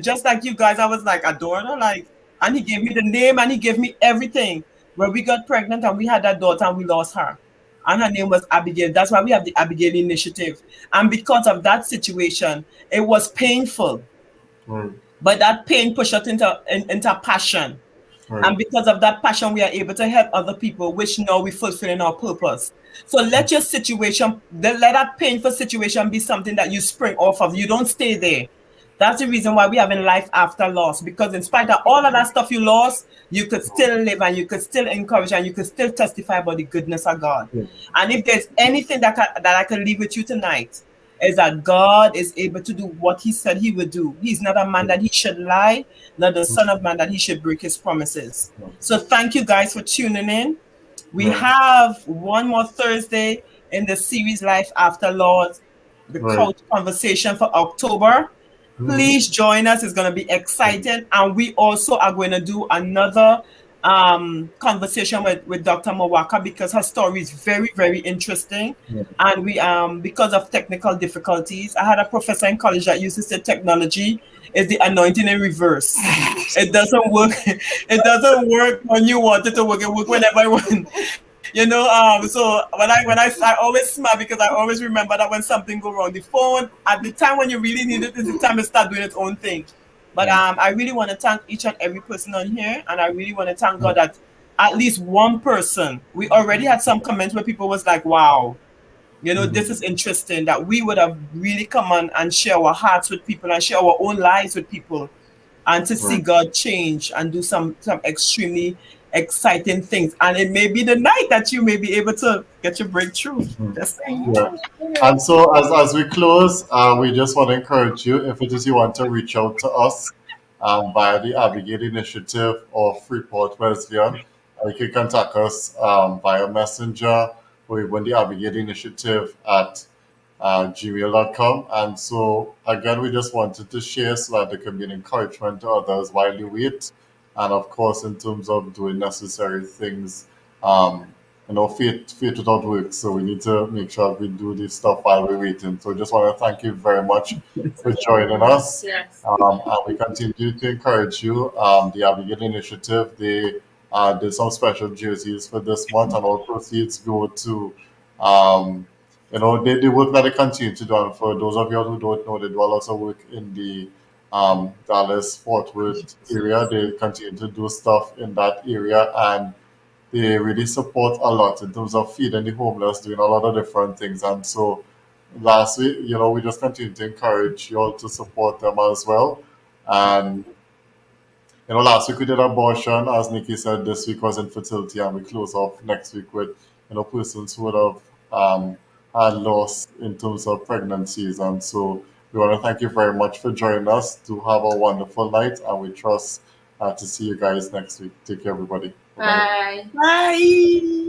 just like you guys, I was like a daughter, like, and he gave me the name and he gave me everything. When we got pregnant and we had that daughter and we lost her. And her name was Abigail. That's why we have the Abigail Initiative. And because of that situation, it was painful. Right. But that pain pushed us into passion. Right. And because of that passion, we are able to help other people, which now we're fulfilling our purpose. So let your situation, let that painful situation be something that you spring off of. You don't stay there. That's the reason why we have in life after loss. Because in spite of all of that stuff you lost, you could still live and you could still encourage and you could still testify about the goodness of God. Yeah. And if there's anything that I can leave with you tonight, is that God is able to do what he said he would do. He's not a man that he should lie, not the son of man that he should break his promises. So thank you guys for tuning in. We Right. have one more Thursday in the series Life After Lord, the Right. couch conversation for October. Mhm. Please join us. It's going to be exciting. And we also are going to do another conversation with Dr. Mawaka because her story is very, very interesting. Yeah. And we because of technical difficulties, I had a professor in college that used to say technology is the anointing in reverse. It doesn't work. It doesn't work when you want it to work. It works whenever I want. So when I always smile because I always remember that when something go wrong, the phone at the time when you really need it is the time it start doing its own thing. But I really want to thank each and every person on here, and I really want to thank God that at least one person. We already had some comments where people was like, "Wow, this is interesting." That we would have really come on and share our hearts with people and share our own lives with people and to see Right. God change and do some extremely exciting things. And it may be the night that you may be able to get your breakthrough. Just saying. Yeah. And so as we close, we just want to encourage you, if it is you want to reach out to us via the Abigail Initiative or Freeport Wesleyan, you can contact us via Messenger or even the Abigail Initiative at gmail.com. And so, again, we just wanted to share so that there can be an encouragement to others while you wait. And of course, in terms of doing necessary things, faith without works. So we need to make sure we do this stuff while we're waiting. So just want to thank you very much for joining us. Yes. And we continue to encourage you. The Abigail Initiative, they did some special jerseys for this month, and all proceeds go to the work that they continue to do. And for those of you who don't know, they do a lot of work in the Dallas Fort Worth area. They continue to do stuff in that area, and they really support a lot in terms of feeding the homeless, doing a lot of different things. And so lastly, we just continue to encourage you all to support them as well. And last week we did abortion, as Nikki said, this week was infertility, and we close off next week with, persons who would have had loss in terms of pregnancies. And so we want to thank you very much for joining us. To have a wonderful night, and we trust to see you guys next week. Take care, everybody. Bye-bye. Bye. Bye.